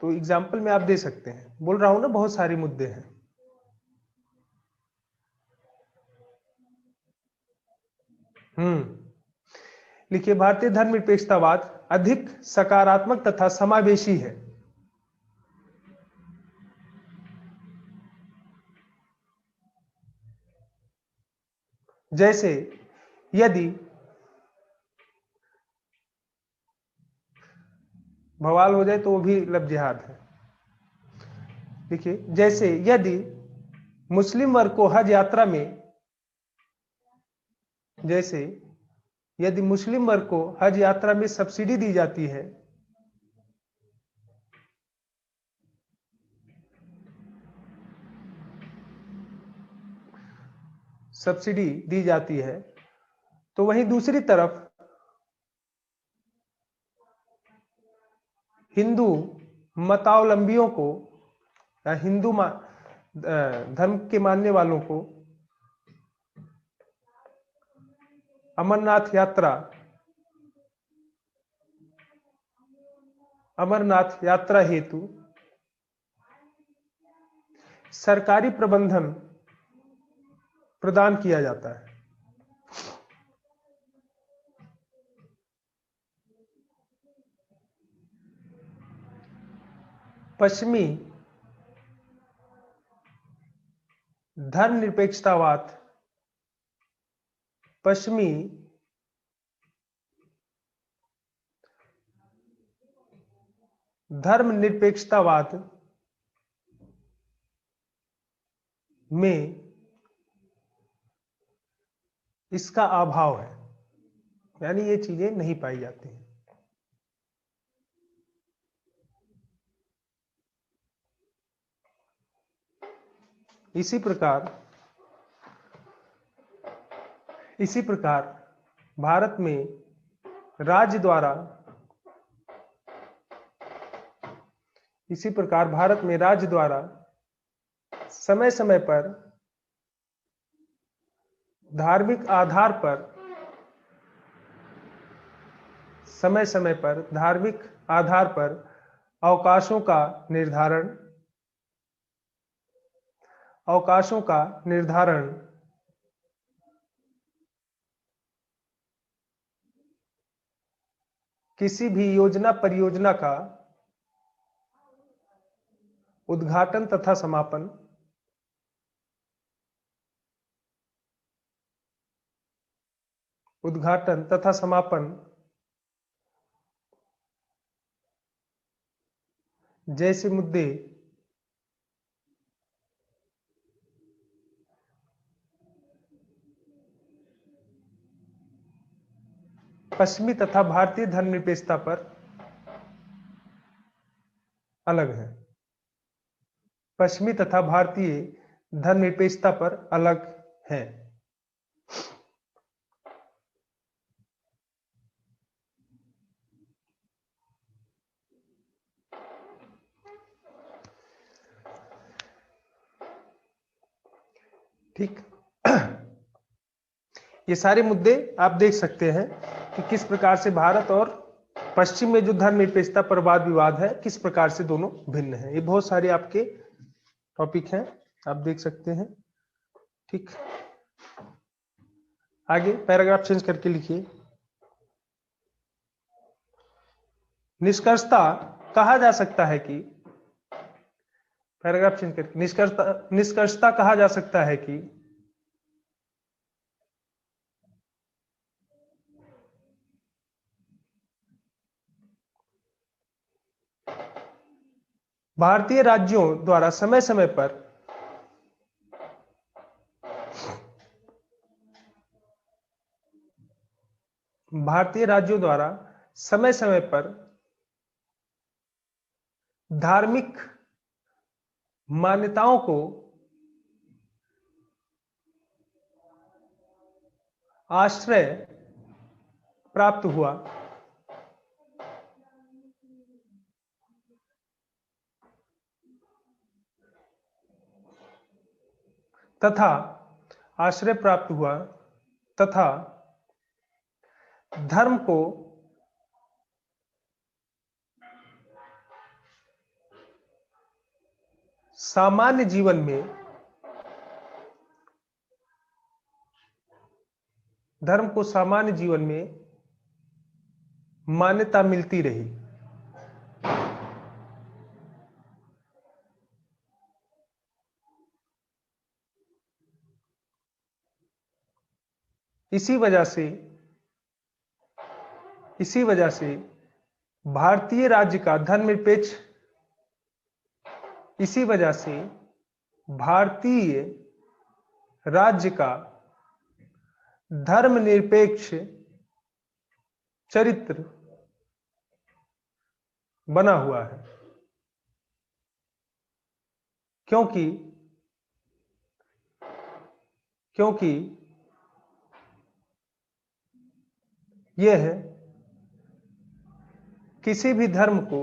तो एग्जाम्पल में आप दे सकते हैं, बोल रहा हूं ना, बहुत सारे मुद्दे हैं। लिखिए, भारतीय धर्मनिरपेक्षतावाद अधिक सकारात्मक तथा समावेशी है। जैसे यदि, बवाल हो जाए तो वो भी लब जिहाद है। देखिए, जैसे यदि मुस्लिम वर्ग को हज यात्रा में, जैसे यदि मुस्लिम वर्ग को हज यात्रा में सब्सिडी दी जाती है, सब्सिडी दी जाती है, तो वहीं दूसरी तरफ हिंदू मतावलंबियों को या हिंदू धर्म के मानने वालों को अमरनाथ यात्रा हेतु सरकारी प्रबंधन प्रदान किया जाता है। पश्चिमी धर्मनिरपेक्षतावाद, पश्चिमी धर्मनिरपेक्षतावाद में इसका अभाव है, यानी ये चीजें नहीं पाई जाती हैं। इसी प्रकार भारत में राज्य द्वारा समय समय पर धार्मिक आधार पर अवकाशों का निर्धारण किसी भी परियोजना का उद्घाटन तथा समापन जैसे मुद्दे पश्चिमी तथा भारतीय धर्मनिरपेक्षता पर अलग है। पश्चिमी तथा भारतीय धर्मनिरपेक्षता पर अलग है। ठीक, ये सारे मुद्दे आप देख सकते हैं कि किस प्रकार से भारत और पश्चिम में जो धर्मनिरपेक्षता पर वाद विवाद है, किस प्रकार से दोनों भिन्न है। ये बहुत सारे आपके टॉपिक हैं, आप देख सकते हैं। ठीक, आगे पैराग्राफ चेंज करके लिखिए। निष्कर्षता कहा जा सकता है कि, पैराग्राफ चेंज करके निष्कर्षता कहा जा सकता है कि भारतीय राज्यों द्वारा समय समय पर धार्मिक मान्यताओं को आश्रय प्राप्त हुआ तथा आश्रय प्राप्त हुआ तथा धर्म को सामान्य जीवन में मान्यता मिलती रही। इसी वजह से भारतीय राज्य का धर्मनिरपेक्ष इसी वजह से भारतीय राज्य का धर्मनिरपेक्ष चरित्र बना हुआ है, क्योंकि यह किसी भी धर्म को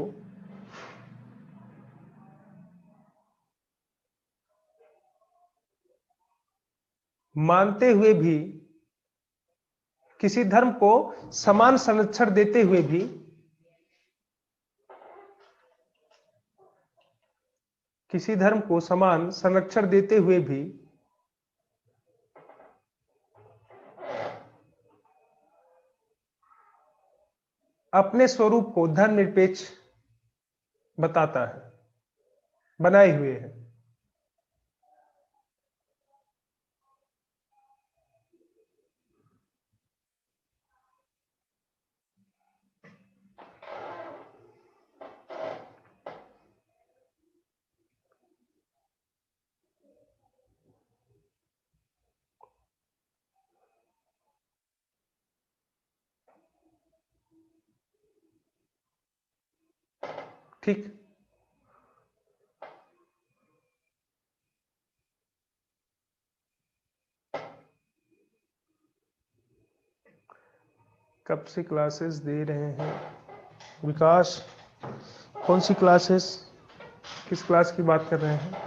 मानते हुए भी, किसी धर्म को समान संरक्षण देते हुए भी अपने स्वरूप को धर्मनिरपेक्ष बताता है, बनाए हुए है। ठीक, कब से क्लासेस दे रहे हैं विकास? कौन सी क्लासेस, किस क्लास की बात कर रहे हैं?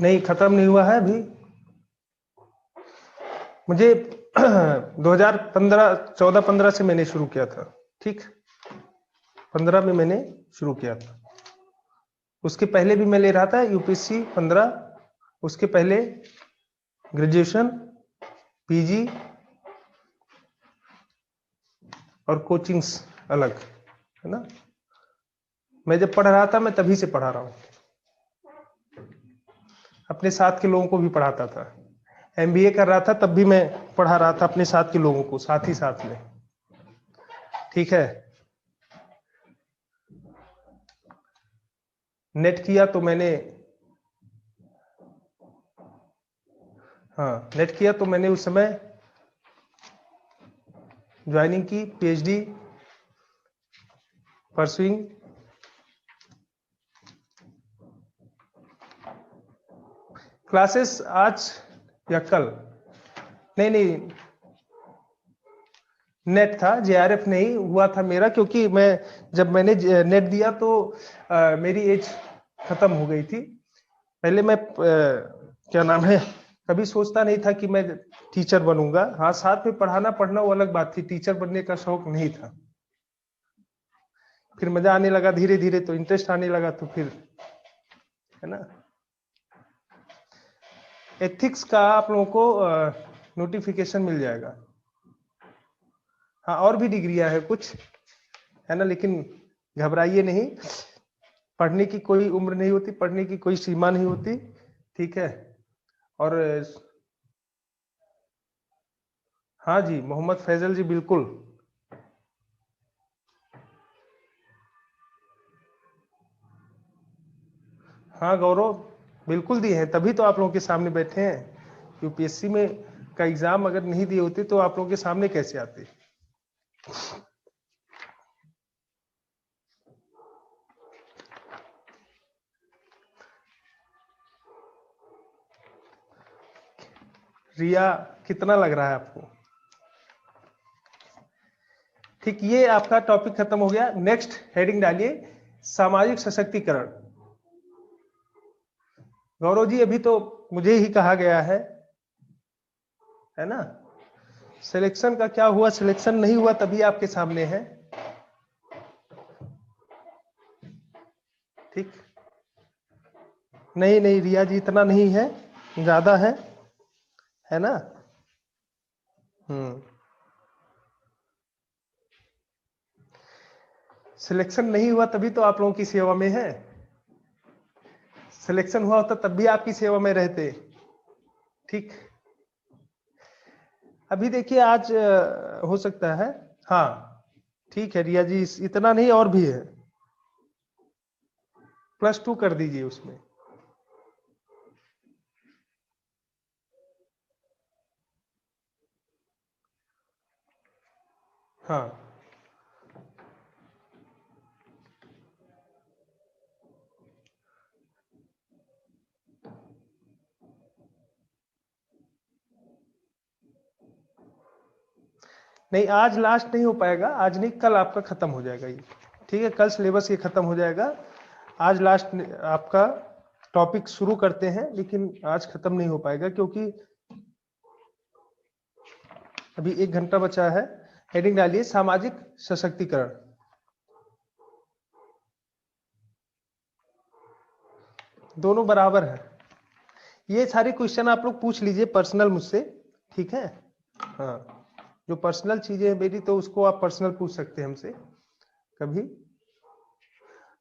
नहीं, खत्म नहीं हुआ है अभी। मुझे 2015 14-15 से मैंने शुरू किया था। ठीक, 15 में मैंने शुरू किया था। उसके पहले भी मैं ले रहा था यूपीएससी 15, उसके पहले ग्रेजुएशन, पीजी और कोचिंग्स अलग, है ना। मैं जब पढ़ रहा था, मैं तभी से पढ़ा रहा हूँ, अपने साथ के लोगों को भी पढ़ाता था। एमबीए कर रहा था तब भी मैं पढ़ा रहा था अपने साथ के लोगों को, साथ ही साथ में। ठीक है, नेट किया तो मैंने नेट किया तो मैंने उस समय ज्वाइनिंग की, पीएचडी परसुइंग। क्लासेस आज या कल? नहीं, नेट था, जेआरएफ नहीं हुआ था मेरा, क्योंकि जब मैंने नेट दिया तो मेरी एज खत्म हो गई थी। पहले मैं क्या नाम है, कभी सोचता नहीं था कि मैं टीचर बनूंगा। हाँ, साथ में पढ़ना वो अलग बात थी, टीचर बनने का शौक नहीं था। फिर मजा आने लगा, धीरे धीरे तो इंटरेस्ट आने लगा, तो फिर, है ना। एथिक्स का आप लोगों को नोटिफिकेशन मिल जाएगा। हाँ, और भी डिग्रियां है कुछ, है ना, लेकिन घबराइए नहीं, पढ़ने की कोई उम्र नहीं होती, पढ़ने की कोई सीमा नहीं होती। ठीक है, और हाँ जी, मोहम्मद फैजल जी, बिल्कुल। हाँ गौरव, बिल्कुल दिए हैं, तभी तो आप लोगों के सामने बैठे हैं। यूपीएससी में का एग्जाम अगर नहीं दिए होते तो आप लोगों के सामने कैसे आते? रिया कितना लग रहा है आपको? ठीक, ये आपका टॉपिक खत्म हो गया। नेक्स्ट हेडिंग डालिए, सामाजिक सशक्तिकरण। गौरव जी अभी तो मुझे ही कहा गया है ना? सिलेक्शन का क्या हुआ? सिलेक्शन नहीं हुआ तभी आपके सामने है। ठीक, नहीं नहीं रिया जी इतना नहीं है, ज्यादा है ना? हम्म, सिलेक्शन नहीं हुआ तभी तो आप लोगों की सेवा में है। सिलेक्शन हुआ होता तब भी आपकी सेवा में रहते। ठीक, अभी देखिए आज हो सकता है। हाँ ठीक है रिया जी, इतना नहीं और भी है, +2 कर दीजिए उसमें। हाँ नहीं, आज लास्ट नहीं हो पाएगा, आज नहीं, कल आपका खत्म हो जाएगा ये। ठीक है, कल सिलेबस ये खत्म हो जाएगा। आज लास्ट आपका टॉपिक शुरू करते हैं, लेकिन आज खत्म नहीं हो पाएगा क्योंकि अभी 1 घंटा बचा है। हेडिंग डालिए, सामाजिक सशक्तिकरण। दोनों बराबर है। ये सारे क्वेश्चन आप लोग पूछ लीजिए पर्सनल मुझसे, ठीक है? हाँ, जो पर्सनल चीजें हैं मेरी तो उसको आप पर्सनल पूछ सकते हैं हमसे कभी।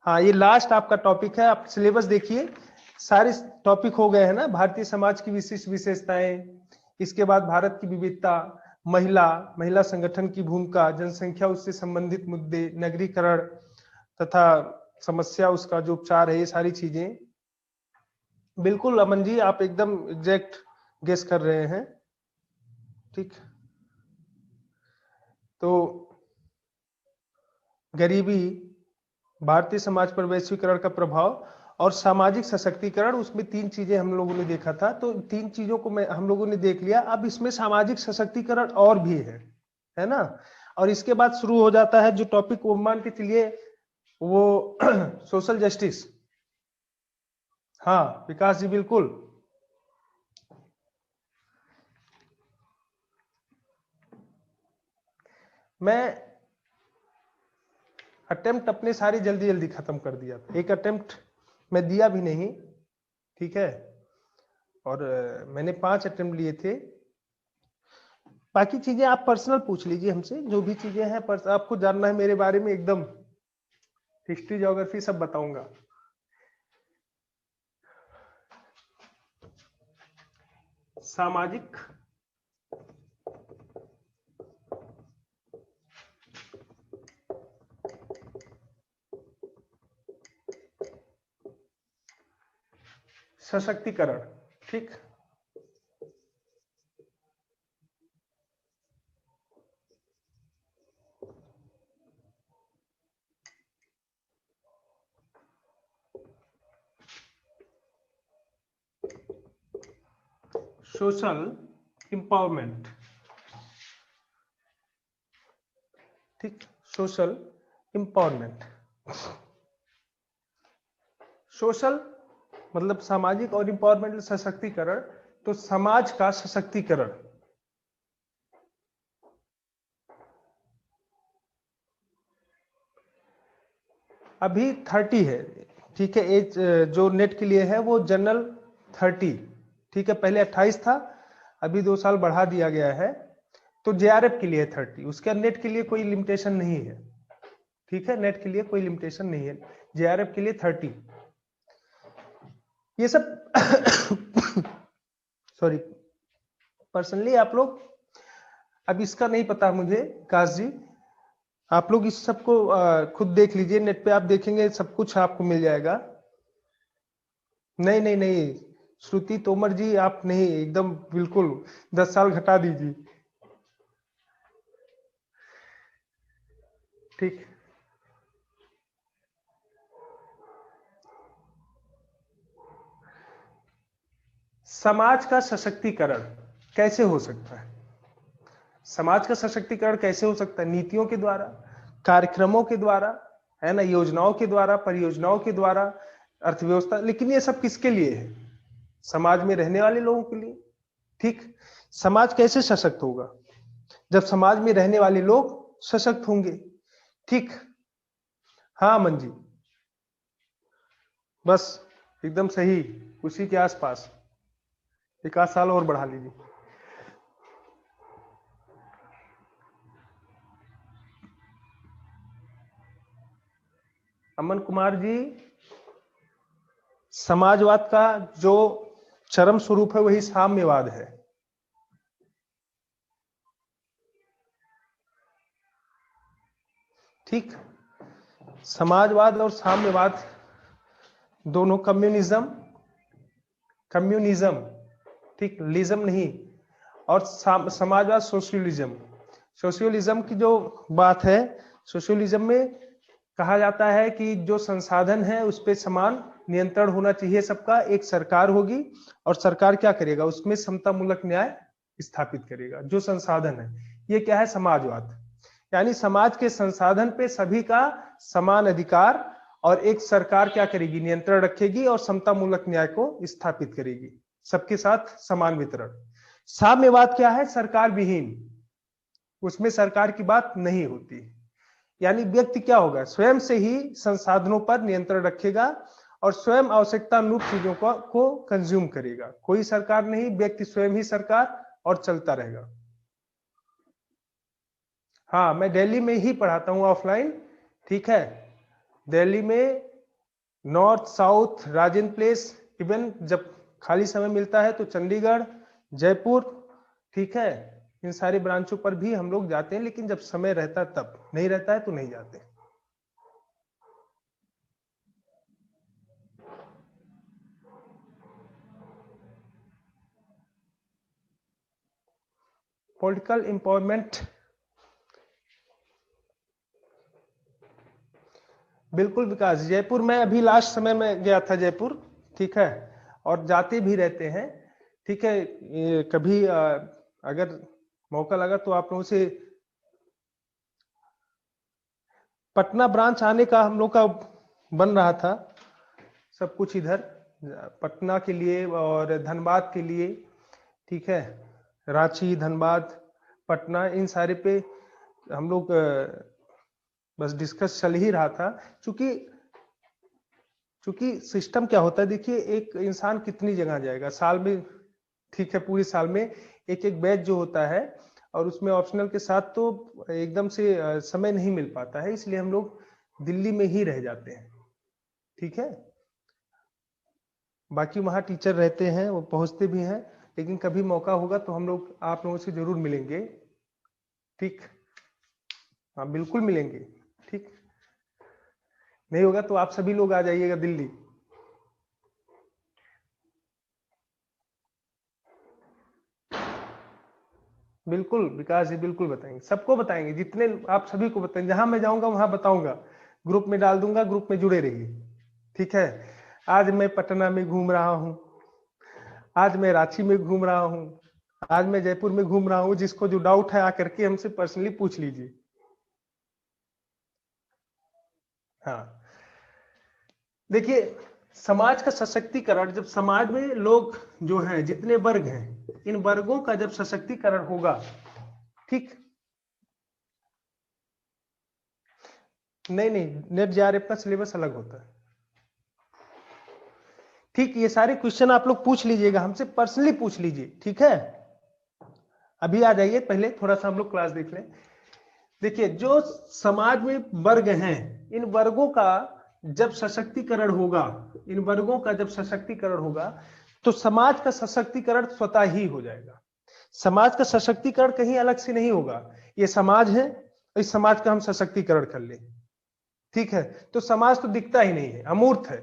हाँ, ये लास्ट आपका टॉपिक है। आप सिलेबस देखिए, सारे टॉपिक हो गए हैं ना। भारतीय समाज की विशिष्ट विशेषताएं, इसके बाद भारत की विविधता, महिला, महिला संगठन की भूमिका, जनसंख्या उससे संबंधित मुद्दे, नगरीकरण तथा समस्या उसका जो उपचार है, ये सारी चीजें। बिल्कुल अमन जी, आप एकदम एग्जैक्ट गेस कर रहे हैं। ठीक, तो गरीबी, भारतीय समाज पर वैश्वीकरण का प्रभाव और सामाजिक सशक्तिकरण, उसमें 3 चीजें हम लोगों ने देखा था। तो 3 चीजों को हम लोगों ने देख लिया। अब इसमें सामाजिक सशक्तिकरण और भी है ना? और इसके बाद शुरू हो जाता है जो टॉपिक, वो मान के चलिए वो सोशल जस्टिस। हाँ विकास जी बिल्कुल। मैं अटेम्प्ट अपने सारी जल्दी जल्दी खत्म कर दिया था, एक अटेम्प्ट मैं दिया भी नहीं। ठीक है, और मैंने 5 अटेम्प्ट लिए थे। बाकी चीजें आप पर्सनल पूछ लीजिए हमसे, जो भी चीजें हैं आपको जानना है मेरे बारे में, एकदम हिस्ट्री ज्योग्राफी सब बताऊंगा। सामाजिक सशक्तिकरण। ठीक, सोशल इंपावरमेंट। ठीक, सोशल इंपावरमेंट। सोशल मतलब सामाजिक, और इंपावरमेंट सशक्तिकरण, तो समाज का सशक्तिकरण। अभी 30 है। ठीक है, एज जो नेट के लिए है वो जनरल 30। ठीक है, पहले 28 था, अभी 2 साल बढ़ा दिया गया है। तो जेआरएफ के लिए 30, उसके नेट के लिए कोई लिमिटेशन नहीं है। ठीक है, नेट के लिए कोई लिमिटेशन नहीं है, जेआरएफ के लिए 30। ये सब सॉरी, पर्सनली आप लोग, अब इसका नहीं पता मुझे काश जी, आप लोग इस सबको खुद देख लीजिए, नेट पे आप देखेंगे सब कुछ आपको मिल जाएगा। नहीं नहीं नहीं, श्रुति तोमर जी आप नहीं, एकदम बिल्कुल 10 साल घटा दीजिए। ठीक, समाज का सशक्तिकरण, कैसे हो सकता है? समाज का सशक्तिकरण कैसे हो सकता है? नीतियों के द्वारा, कार्यक्रमों के द्वारा, है ना, योजनाओं के द्वारा, परियोजनाओं के द्वारा, अर्थव्यवस्था। लेकिन ये सब किसके लिए है? समाज में रहने वाले लोगों के लिए। ठीक, समाज कैसे सशक्त होगा? जब समाज में रहने वाले लोग सशक्त होंगे। ठीक, हाँ अमन जी, बस एकदम सही, उसी के आसपास एक आध साल और बढ़ा लीजिए। अमन कुमार जी, समाजवाद का जो चरम स्वरूप है वही साम्यवाद है। ठीक, समाजवाद और साम्यवाद दोनों, कम्युनिज्म, कम्युनिज्म, ठीक, लिज्म नहीं, और समाजवाद सोशलिज्म। सोशलिज्म की जो बात है, सोशलिज्म में कहा जाता है कि जो संसाधन है उस पर समान नियंत्रण होना चाहिए सबका, एक सरकार होगी और सरकार क्या करेगा, उसमें समतामूलक न्याय स्थापित करेगा। जो संसाधन है, ये क्या है, समाजवाद। यानी समाज के संसाधन पे सभी का समान अधिकार, और एक सरकार क्या करेगी, नियंत्रण रखेगी और समतामूलक न्याय को स्थापित करेगी, सबके साथ समान वितरण। साम्यवाद क्या है, सरकार विहीन, उसमें सरकार की बात नहीं होती। यानी व्यक्ति क्या होगा, स्वयं से ही संसाधनों पर नियंत्रण रखेगा और स्वयं आवश्यकता अनुरूप चीजों को कंज्यूम करेगा। कोई सरकार नहीं, व्यक्ति स्वयं ही सरकार, और चलता रहेगा। हाँ, मैं दिल्ली में ही पढ़ाता हूँ ऑफलाइन। ठीक है, दिल्ली में north south Rajendra place, even जब खाली समय मिलता है तो चंडीगढ़, जयपुर, ठीक है, इन सारे ब्रांचों पर भी हम लोग जाते हैं, लेकिन जब समय रहता है तब, नहीं रहता है तो नहीं जाते। पॉलिटिकल एम्पावरमेंट, बिल्कुल विकास, जयपुर में अभी लास्ट समय में गया था जयपुर, ठीक है, और जाते भी रहते हैं। ठीक है, कभी अगर मौका लगा तो आप लोगों से पटना ब्रांच आने का हम लोग का बन रहा था, सब कुछ इधर पटना के लिए और धनबाद के लिए। ठीक है, रांची, धनबाद, पटना, इन सारे पे हम लोग बस डिस्कस चल ही रहा था। क्योंकि चूंकि सिस्टम क्या होता है, देखिए, एक इंसान कितनी जगह जाएगा साल में, ठीक है, पूरे साल में एक एक बैच जो होता है, और उसमें ऑप्शनल के साथ तो एकदम से समय नहीं मिल पाता है, इसलिए हम लोग दिल्ली में ही रह जाते हैं। ठीक है, बाकी वहाँ टीचर रहते हैं, वो पहुंचते भी हैं, लेकिन कभी मौका होगा तो हम लोग आप लोगों से जरूर मिलेंगे। ठीक, हाँ बिल्कुल मिलेंगे। ठीक, नहीं होगा तो आप सभी लोग आ जाइएगा दिल्ली। बिल्कुल विकास जी, बिल्कुल बताएंगे, सबको बताएंगे, जितने आप सभी को बताएंगे, जहां मैं जाऊंगा वहां बताऊंगा, ग्रुप में डाल दूंगा, ग्रुप में जुड़े रहिए। ठीक है, आज मैं पटना में घूम रहा हूँ, आज मैं रांची में घूम रहा हूँ, आज मैं जयपुर में घूम रहा हूँ, जिसको जो डाउट है आकर के हमसे पर्सनली पूछ लीजिए। हाँ, देखिए, समाज का सशक्तिकरण, जब समाज में लोग जो हैं, जितने वर्ग हैं, इन वर्गों का जब सशक्तिकरण होगा, ठीक, नहीं नहीं, नेट जेआरएफ का सिलेबस अलग होता है। ठीक, ये सारे क्वेश्चन आप लोग पूछ लीजिएगा, हमसे पर्सनली पूछ लीजिए। ठीक है, अभी आ जाइए, पहले थोड़ा सा हम लोग क्लास देख लें। देखिए, जो समाज में वर्ग हैं, इन वर्गों का जब सशक्तिकरण होगा, इन वर्गों का जब सशक्तिकरण होगा, तो समाज का सशक्तिकरण स्वतः ही हो जाएगा। समाज का सशक्तिकरण कहीं अलग से नहीं होगा, ये समाज है, इस समाज का हम सशक्तिकरण कर ले। ठीक है, तो समाज तो दिखता ही नहीं है, अमूर्त है।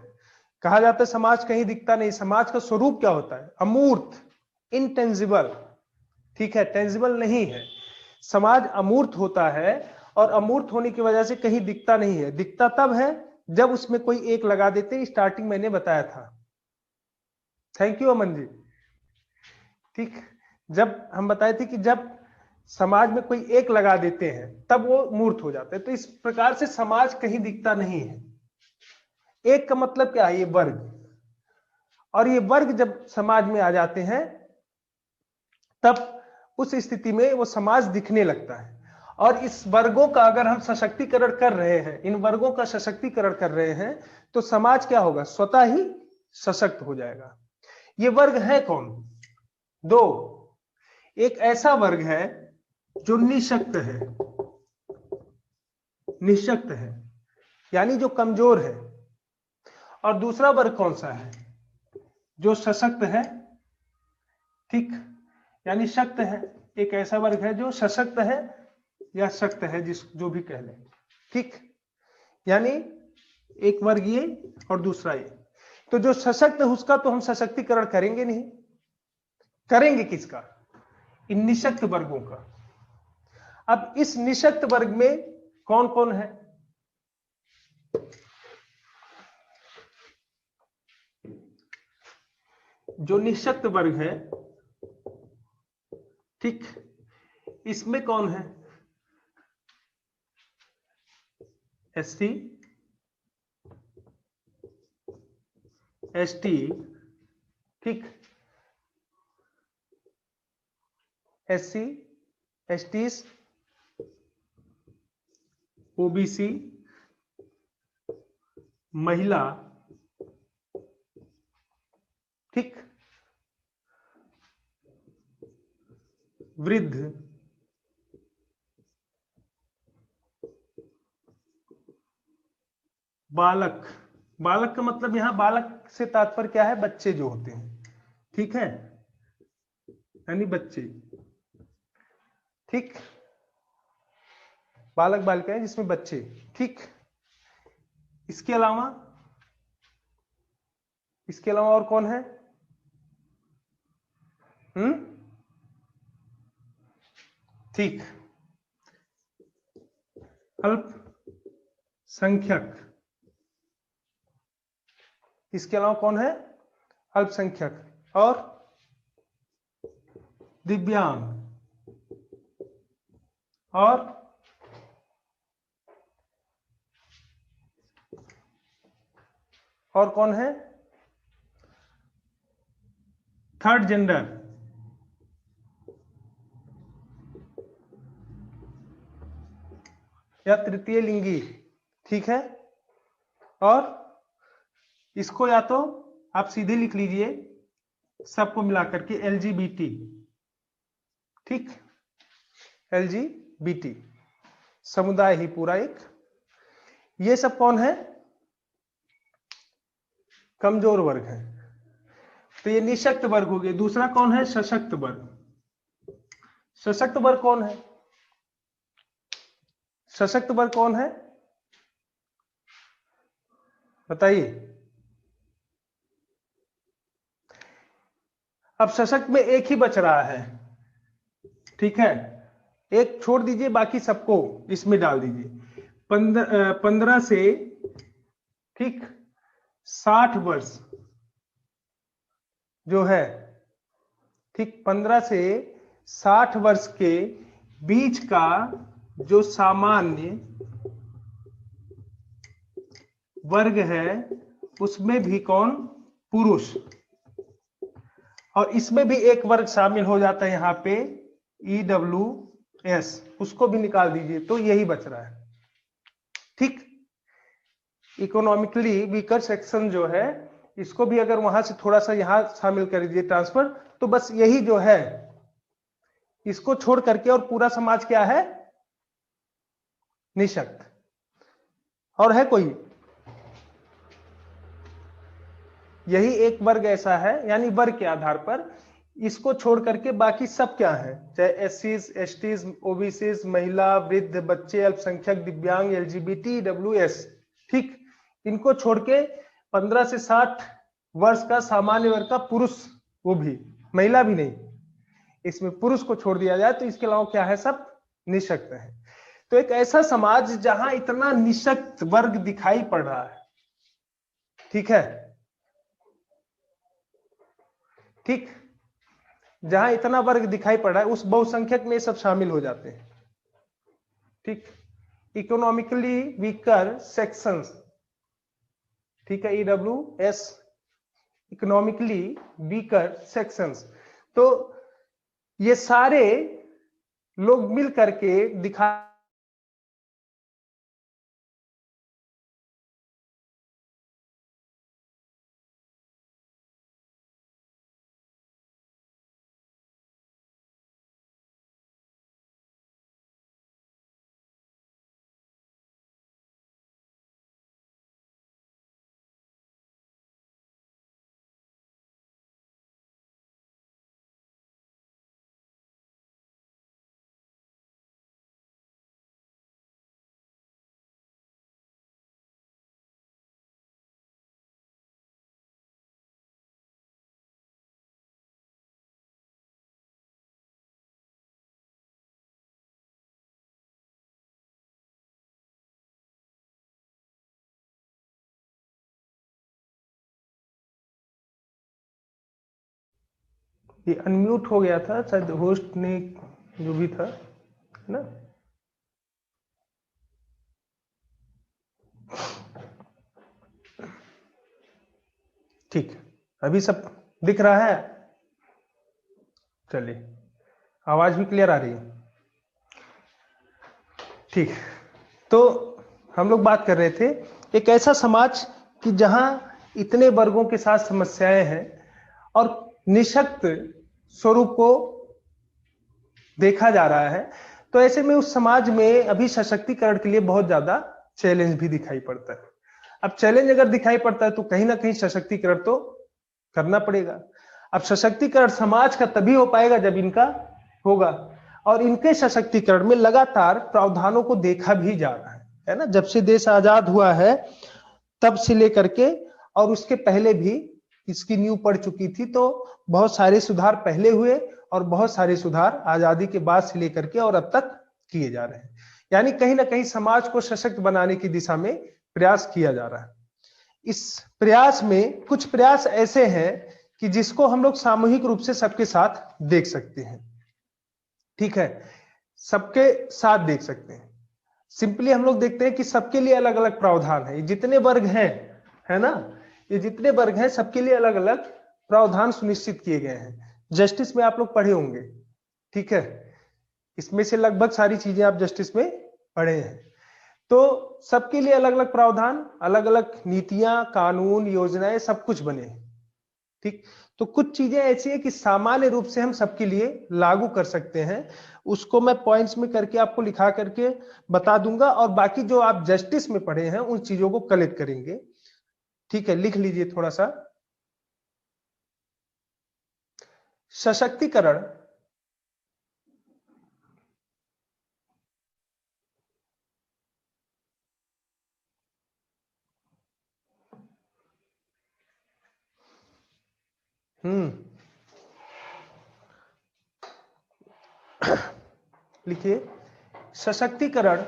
कहा जाता है समाज कहीं दिखता नहीं, समाज का स्वरूप क्या होता है, अमूर्त, इनटेंजिबल। ठीक है, टेंजिबल नहीं है, समाज अमूर्त होता है, और अमूर्त होने की वजह से कहीं दिखता नहीं है। दिखता तब है जब उसमें कोई एक लगा देते हैं, स्टार्टिंग मैंने बताया था। Thank you Aman ji. ठीक, जब हम बताए थे कि जब समाज में कोई एक लगा देते हैं तब वो मूर्त हो जाता है। तो इस प्रकार से समाज कहीं दिखता नहीं है। एक का मतलब क्या है? ये वर्ग। और ये वर्ग जब समाज में आ जाते हैं तब उस स्थिति में वो समाज दिखने लगता है। और इस वर्गों का अगर हम सशक्तिकरण कर रहे हैं, इन वर्गों का सशक्तिकरण कर रहे हैं, तो समाज क्या होगा? स्वतः ही सशक्त हो जाएगा। ये वर्ग है कौन? दो। एक ऐसा वर्ग है जो निःशक्त है, निःशक्त है यानी जो कमजोर है। और दूसरा वर्ग कौन सा है? जो सशक्त है, ठीक, यानी शक्त है। एक ऐसा वर्ग है जो सशक्त है या शक्त है, जिस जो भी कह लें, ठीक। यानी एक वर्ग ये और दूसरा ये। तो जो सशक्त है उसका तो हम सशक्तिकरण करेंगे नहीं। करेंगे किसका? इन निःशक्त वर्गों का। अब इस निःशक्त वर्ग में कौन कौन है? जो निःशक्त वर्ग है, ठीक, इसमें कौन है? एससी, एसटी, ठीक, एससी, एसटीज, ओबीसी, महिला, ठीक, वृद्ध, बालक। बालक का मतलब यहां बालक से तात्पर्य क्या है? बच्चे जो होते हैं, ठीक है, यानी बच्चे, ठीक। बालक बालिका है जिसमें बच्चे, ठीक। इसके अलावा और कौन है? ठीक, अल्पसंख्यक। इसके अलावा कौन है? अल्पसंख्यक और दिव्यांग और कौन है? थर्ड जेंडर, या तृतीय लिंगी, ठीक है। और इसको या तो आप सीधे लिख लीजिए सबको मिलाकर के एलजीबीटी, ठीक, एलजीबीटी समुदाय ही पूरा एक। ये सब कौन है? कमजोर वर्ग है। तो ये निःशक्त वर्ग हो गए। दूसरा कौन है? सशक्त वर्ग। सशक्त वर्ग कौन है? सशक्त वर्ग कौन है बताइए। अब सशक्त में एक ही बच रहा है, ठीक है, एक छोड़ दीजिए, बाकी सबको इसमें डाल दीजिए। 15 से, ठीक, 60 वर्ष जो है, ठीक, 15 से 60 वर्ष के बीच का जो सामान्य वर्ग है उसमें भी कौन? पुरुष। और इसमें भी एक वर्ग शामिल हो जाता है यहां पे, EWS, उसको भी निकाल दीजिए तो यही बच रहा है, ठीक। इकोनॉमिकली वीकर सेक्शन जो है, इसको भी अगर वहां से थोड़ा सा यहां शामिल कर दीजिए ट्रांसफर, तो बस यही जो है, इसको छोड़ करके और पूरा समाज क्या है? निःशक्त। और है कोई? यही एक वर्ग ऐसा है, यानी वर्ग के आधार पर इसको छोड़ करके बाकी सब क्या है, चाहे एससीज, एसटीज, ओबीसीज, महिला, वृद्ध, बच्चे, अल्पसंख्यक, दिव्यांग, एलजीबीटी, डब्ल्यूएस, ठीक, इनको छोड़ के 15 से 60 वर्ष का सामान्य वर्ग का पुरुष, वो भी महिला भी नहीं, इसमें पुरुष को छोड़ दिया जाए तो इसके अलावा क्या है? सब निःशक्त है। तो एक ऐसा समाज जहां इतना निःशक्त वर्ग दिखाई पड़ रहा है, ठीक है, ठीक, जहां इतना वर्ग दिखाई पड़ रहा है उस बहुसंख्यक में सब शामिल हो जाते हैं। ठीक, इकोनॉमिकली वीकर सेक्शंस, ठीक है, EWS, इकोनॉमिकली वीकर सेक्शंस। तो ये सारे लोग मिल करके दिखा ये अनम्यूट हो गया था शायद होस्ट ने, जो भी था, है ना। ठीक, अभी सब दिख रहा है? चलिए, आवाज भी क्लियर आ रही है? ठीक, तो हम लोग बात कर रहे थे एक ऐसा समाज कि जहां इतने वर्गों के साथ समस्याएं हैं और निःशक्त स्वरूप को देखा जा रहा है। तो ऐसे में उस समाज में अभी सशक्तिकरण के लिए बहुत ज्यादा चैलेंज भी दिखाई पड़ता है। अब चैलेंज अगर दिखाई पड़ता है तो कहीं ना कहीं सशक्तिकरण तो करना पड़ेगा। अब सशक्तिकरण समाज का तभी हो पाएगा जब इनका होगा, और इनके सशक्तिकरण में लगातार प्रावधानों को देखा भी जा रहा है ना। जब से देश आजाद हुआ है तब से लेकर के, और उसके पहले भी इसकी नींव पड़ चुकी थी, तो बहुत सारे सुधार पहले हुए और बहुत सारे सुधार आजादी के बाद से लेकर के और अब तक किए जा रहे हैं। यानी कहीं ना कहीं समाज को सशक्त बनाने की दिशा में प्रयास किया जा रहा है। इस प्रयास में कुछ प्रयास ऐसे हैं कि जिसको हम लोग सामूहिक रूप से सबके साथ देख सकते हैं। ठीक है, सबके साथ देख सकते हैं। सिंपली हम लोग देखते हैं कि सबके लिए अलग अलग प्रावधान है। जितने वर्ग हैं, है ना, ये जितने वर्ग हैं सबके लिए अलग अलग प्रावधान सुनिश्चित किए गए हैं। जस्टिस में आप लोग पढ़े होंगे, ठीक है, इसमें से लगभग सारी चीजें आप जस्टिस में पढ़े हैं। तो सबके लिए अलग अलग प्रावधान, अलग अलग नीतियां, कानून, योजनाएं, सब कुछ बने हैं। ठीक, तो कुछ चीजें ऐसी है कि सामान्य रूप से हम सबके लिए लागू कर सकते हैं। उसको मैं पॉइंट्स में करके आपको लिखा करके बता दूंगा, और बाकी जो आप जस्टिस में पढ़े हैं उन चीजों को कलेक्ट करेंगे। ठीक है, लिख लीजिए थोड़ा सा। सशक्तिकरण लिखिए, सशक्तिकरण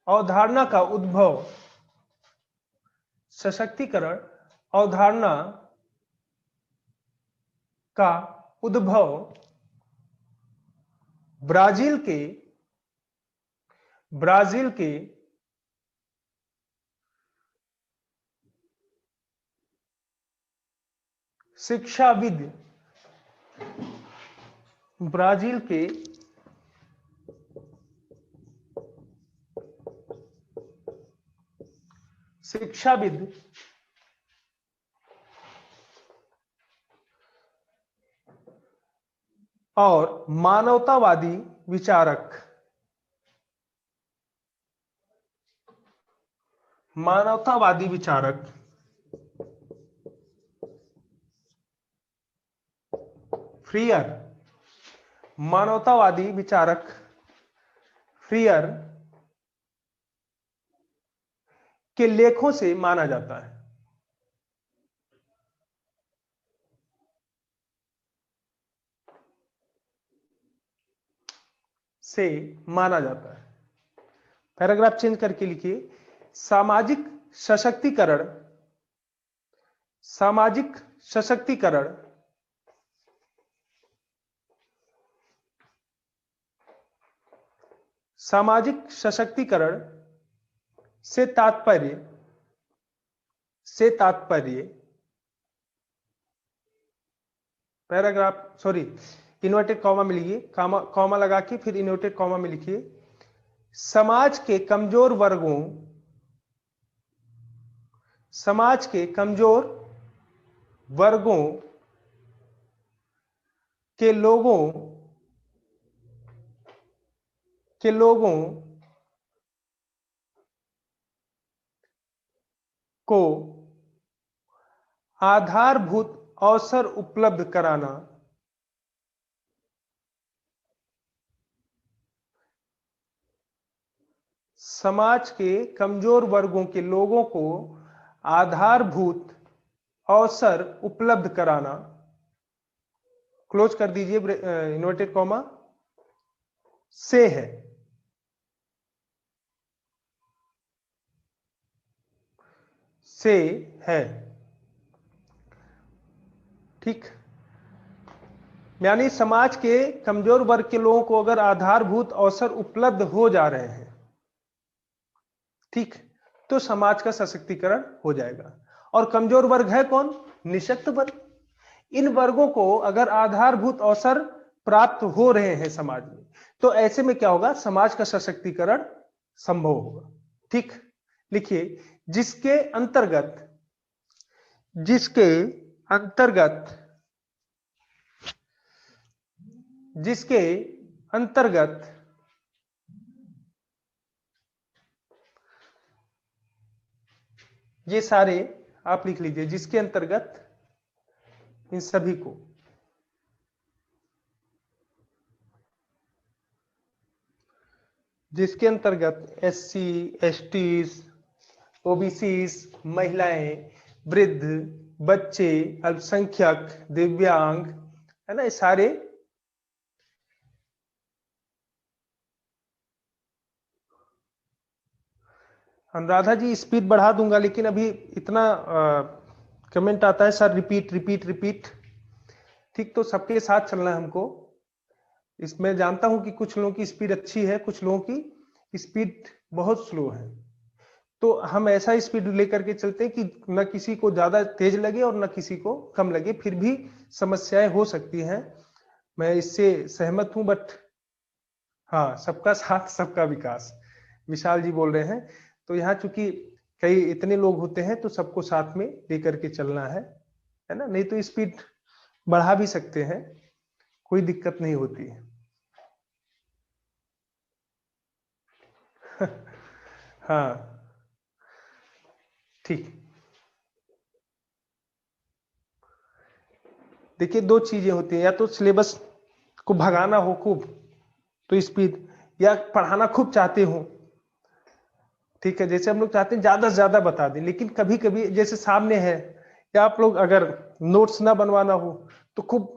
अवधारणा का उद्भव, सशक्तिकरण अवधारणा का उद्भव ब्राजील के शिक्षाविद, ब्राजील के शिक्षाविद और मानवतावादी विचारक, मानवतावादी विचारक फ्रीयर, मानवतावादी विचारक फ्रीयर के लेखों से माना जाता है। से माना जाता है। पैराग्राफ चेंज करके लिखिए, सामाजिक सशक्तिकरण, सामाजिक सशक्तिकरण सामाजिक सशक्तिकरण से तात्पर्य पैराग्राफ इन्वर्टेड कॉमा में लिखिए, कॉमा लगा के फिर इन्वर्टेड कॉमा में लिखिए, समाज के कमजोर वर्गों के लोगों को आधारभूत अवसर उपलब्ध कराना, समाज के कमजोर वर्गों के लोगों को आधारभूत अवसर उपलब्ध कराना, क्लोज कर दीजिए इन्वर्टेड कॉमा, से है। ठीक, यानी समाज के कमजोर वर्ग के लोगों को अगर आधारभूत अवसर उपलब्ध हो जा रहे हैं, ठीक, तो समाज का सशक्तिकरण हो जाएगा। और कमजोर वर्ग है कौन? निशक्त वर्ग। इन वर्गों को अगर आधारभूत अवसर प्राप्त हो रहे हैं समाज में, तो ऐसे में क्या होगा? समाज का सशक्तिकरण संभव होगा। ठीक, लिखिए, जिसके अंतर्गत ये सारे आप लिख लीजिए, जिसके अंतर्गत इन सभी को SC, ST, OBC, महिलाएं, वृद्ध, बच्चे, अल्पसंख्यक, दिव्यांग, है ना, ये सारे अनुराधा जी स्पीड बढ़ा दूंगा, लेकिन अभी इतना कमेंट आता है सर रिपीट। ठीक, तो सबके साथ चलना है हमको। इसमें जानता हूं कि कुछ लोगों की स्पीड अच्छी है, कुछ लोगों की स्पीड बहुत स्लो है, तो हम ऐसा स्पीड लेकर के चलते हैं कि न किसी को ज्यादा तेज लगे और न किसी को कम लगे, फिर भी समस्याएं हो सकती हैं, मैं इससे सहमत हूं। बट हाँ, सबका साथ सबका विकास, विशाल जी बोल रहे हैं। तो यहाँ चूंकि कई इतने लोग होते हैं तो सबको साथ में लेकर के चलना है ना, नहीं तो स्पीड बढ़ा भी सकते हैं, कोई दिक्कत नहीं होती है। हाँ, ठीक, देखिए दो चीजें होती हैं, या तो सिलेबस को भगाना हो खूब तो स्पीड, या पढ़ाना खूब चाहते हो, ठीक है, जैसे हम लोग चाहते हैं ज्यादा से ज्यादा बता दें, लेकिन कभी कभी जैसे सामने है, या आप लोग अगर नोट्स ना बनवाना हो तो खूब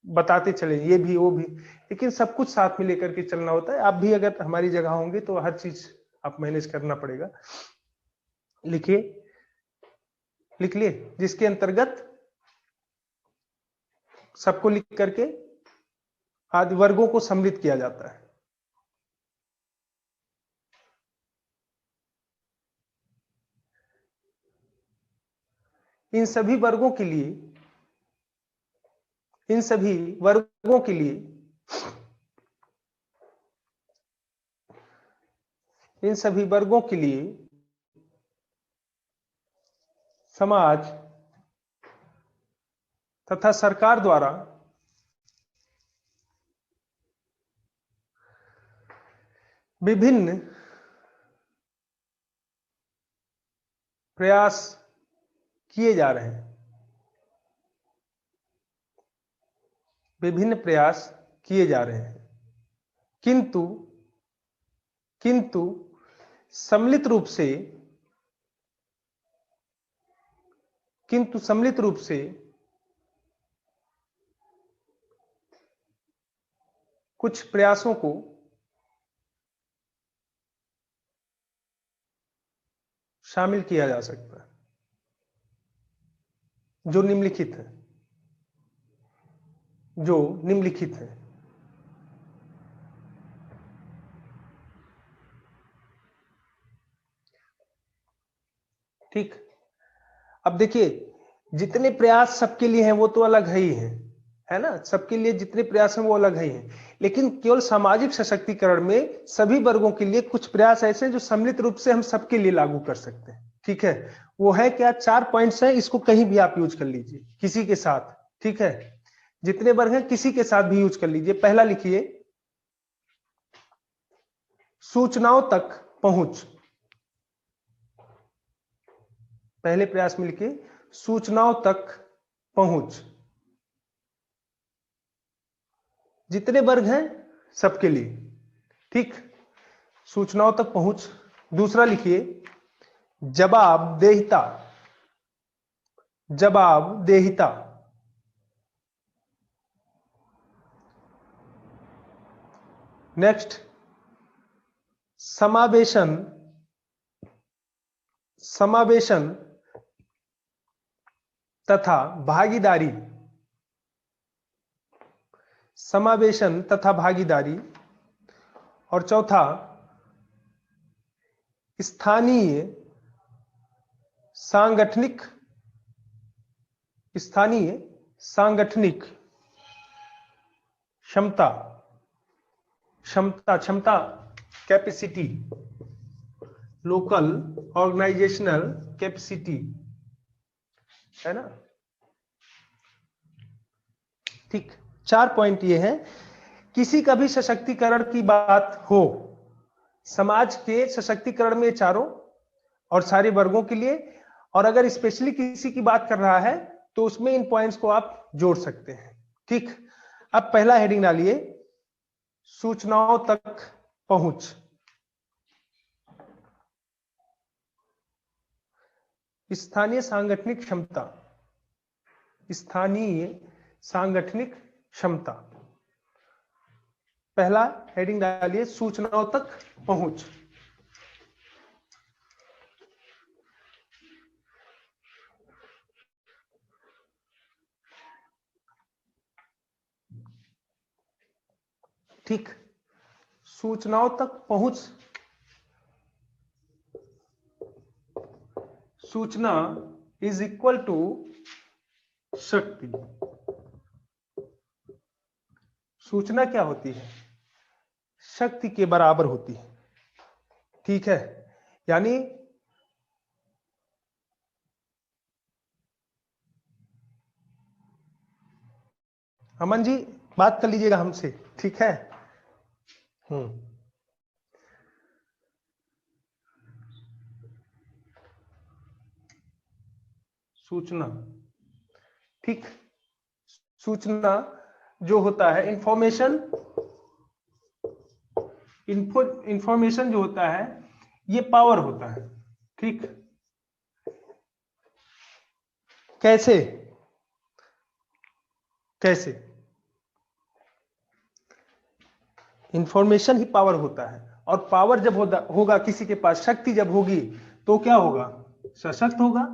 बताते चले, ये भी वो भी, लेकिन सब कुछ साथ में लेकर के चलना होता है। आप भी अगर हमारी जगह होंगे तो हर चीज आप मैनेज करना पड़ेगा। लिखिए, लिख लिए, जिसके अंतर्गत सबको लिख करके आदि वर्गों को सम्मिलित किया जाता है। इन सभी वर्गों के लिए इन सभी वर्गों के लिए इन सभी वर्गों के लिए समाज तथा सरकार द्वारा विभिन्न प्रयास किए जा रहे हैं, विभिन्न प्रयास किए जा रहे हैं, किंतु सम्मिलित रूप से कुछ प्रयासों को शामिल किया जा सकता है, जो निम्नलिखित है। ठीक। अब देखिए, जितने प्रयास सबके लिए हैं वो तो अलग है ना, सबके लिए जितने प्रयास हैं वो अलग ही हैं, लेकिन केवल सामाजिक सशक्तिकरण में सभी वर्गों के लिए कुछ प्रयास ऐसे हैं जो सम्मिलित रूप से हम सबके लिए लागू कर सकते हैं। ठीक है, वो है क्या, 4 पॉइंट्स हैं, इसको कहीं भी आप यूज कर लीजिए किसी के साथ। ठीक है, जितने वर्ग हैं किसी के साथ भी यूज कर लीजिए। पहला लिखिए, सूचनाओं तक पहुंच। पहले प्रयास में लिखिए, सूचनाओं तक पहुंच। जितने वर्ग हैं सबके लिए। ठीक, सूचनाओं तक पहुंच। दूसरा लिखिए, जवाबदेहिता। जवाबदेहिता। नेक्स्ट, समावेशन। समावेशन तथा भागीदारी। समावेशन तथा भागीदारी। और चौथा, स्थानीय सांगठनिक। स्थानीय सांगठनिक क्षमता। क्षमता, क्षमता, कैपेसिटी, लोकल ऑर्गेनाइजेशनल कैपेसिटी, है ना। ठीक, 4 पॉइंट ये हैं। किसी का भी सशक्तिकरण की बात हो, समाज के सशक्तिकरण में चारों और सारे वर्गों के लिए, और अगर स्पेशली किसी की बात कर रहा है तो उसमें इन पॉइंट्स को आप जोड़ सकते हैं। ठीक, अब पहला हेडिंग डालिए, सूचनाओं तक पहुंच। स्थानीय सांगठनिक क्षमता। स्थानीय सांगठनिक क्षमता। पहला हेडिंग डालिए, सूचनाओं तक पहुंच। ठीक, सूचनाओं तक पहुंच। सूचना इज इक्वल टू शक्ति। सूचना क्या होती है, शक्ति के बराबर होती है। ठीक है, यानी अमन जी बात कर लीजिएगा हमसे, ठीक है। सूचना, ठीक, सूचना जो होता है, इंफॉर्मेशन, इंफॉर्मेशन जो होता है ये पावर होता है। ठीक, कैसे, कैसे, इंफॉर्मेशन ही पावर होता है, और पावर जब होगा किसी के पास, शक्ति जब होगी तो क्या होगा, सशक्त होगा।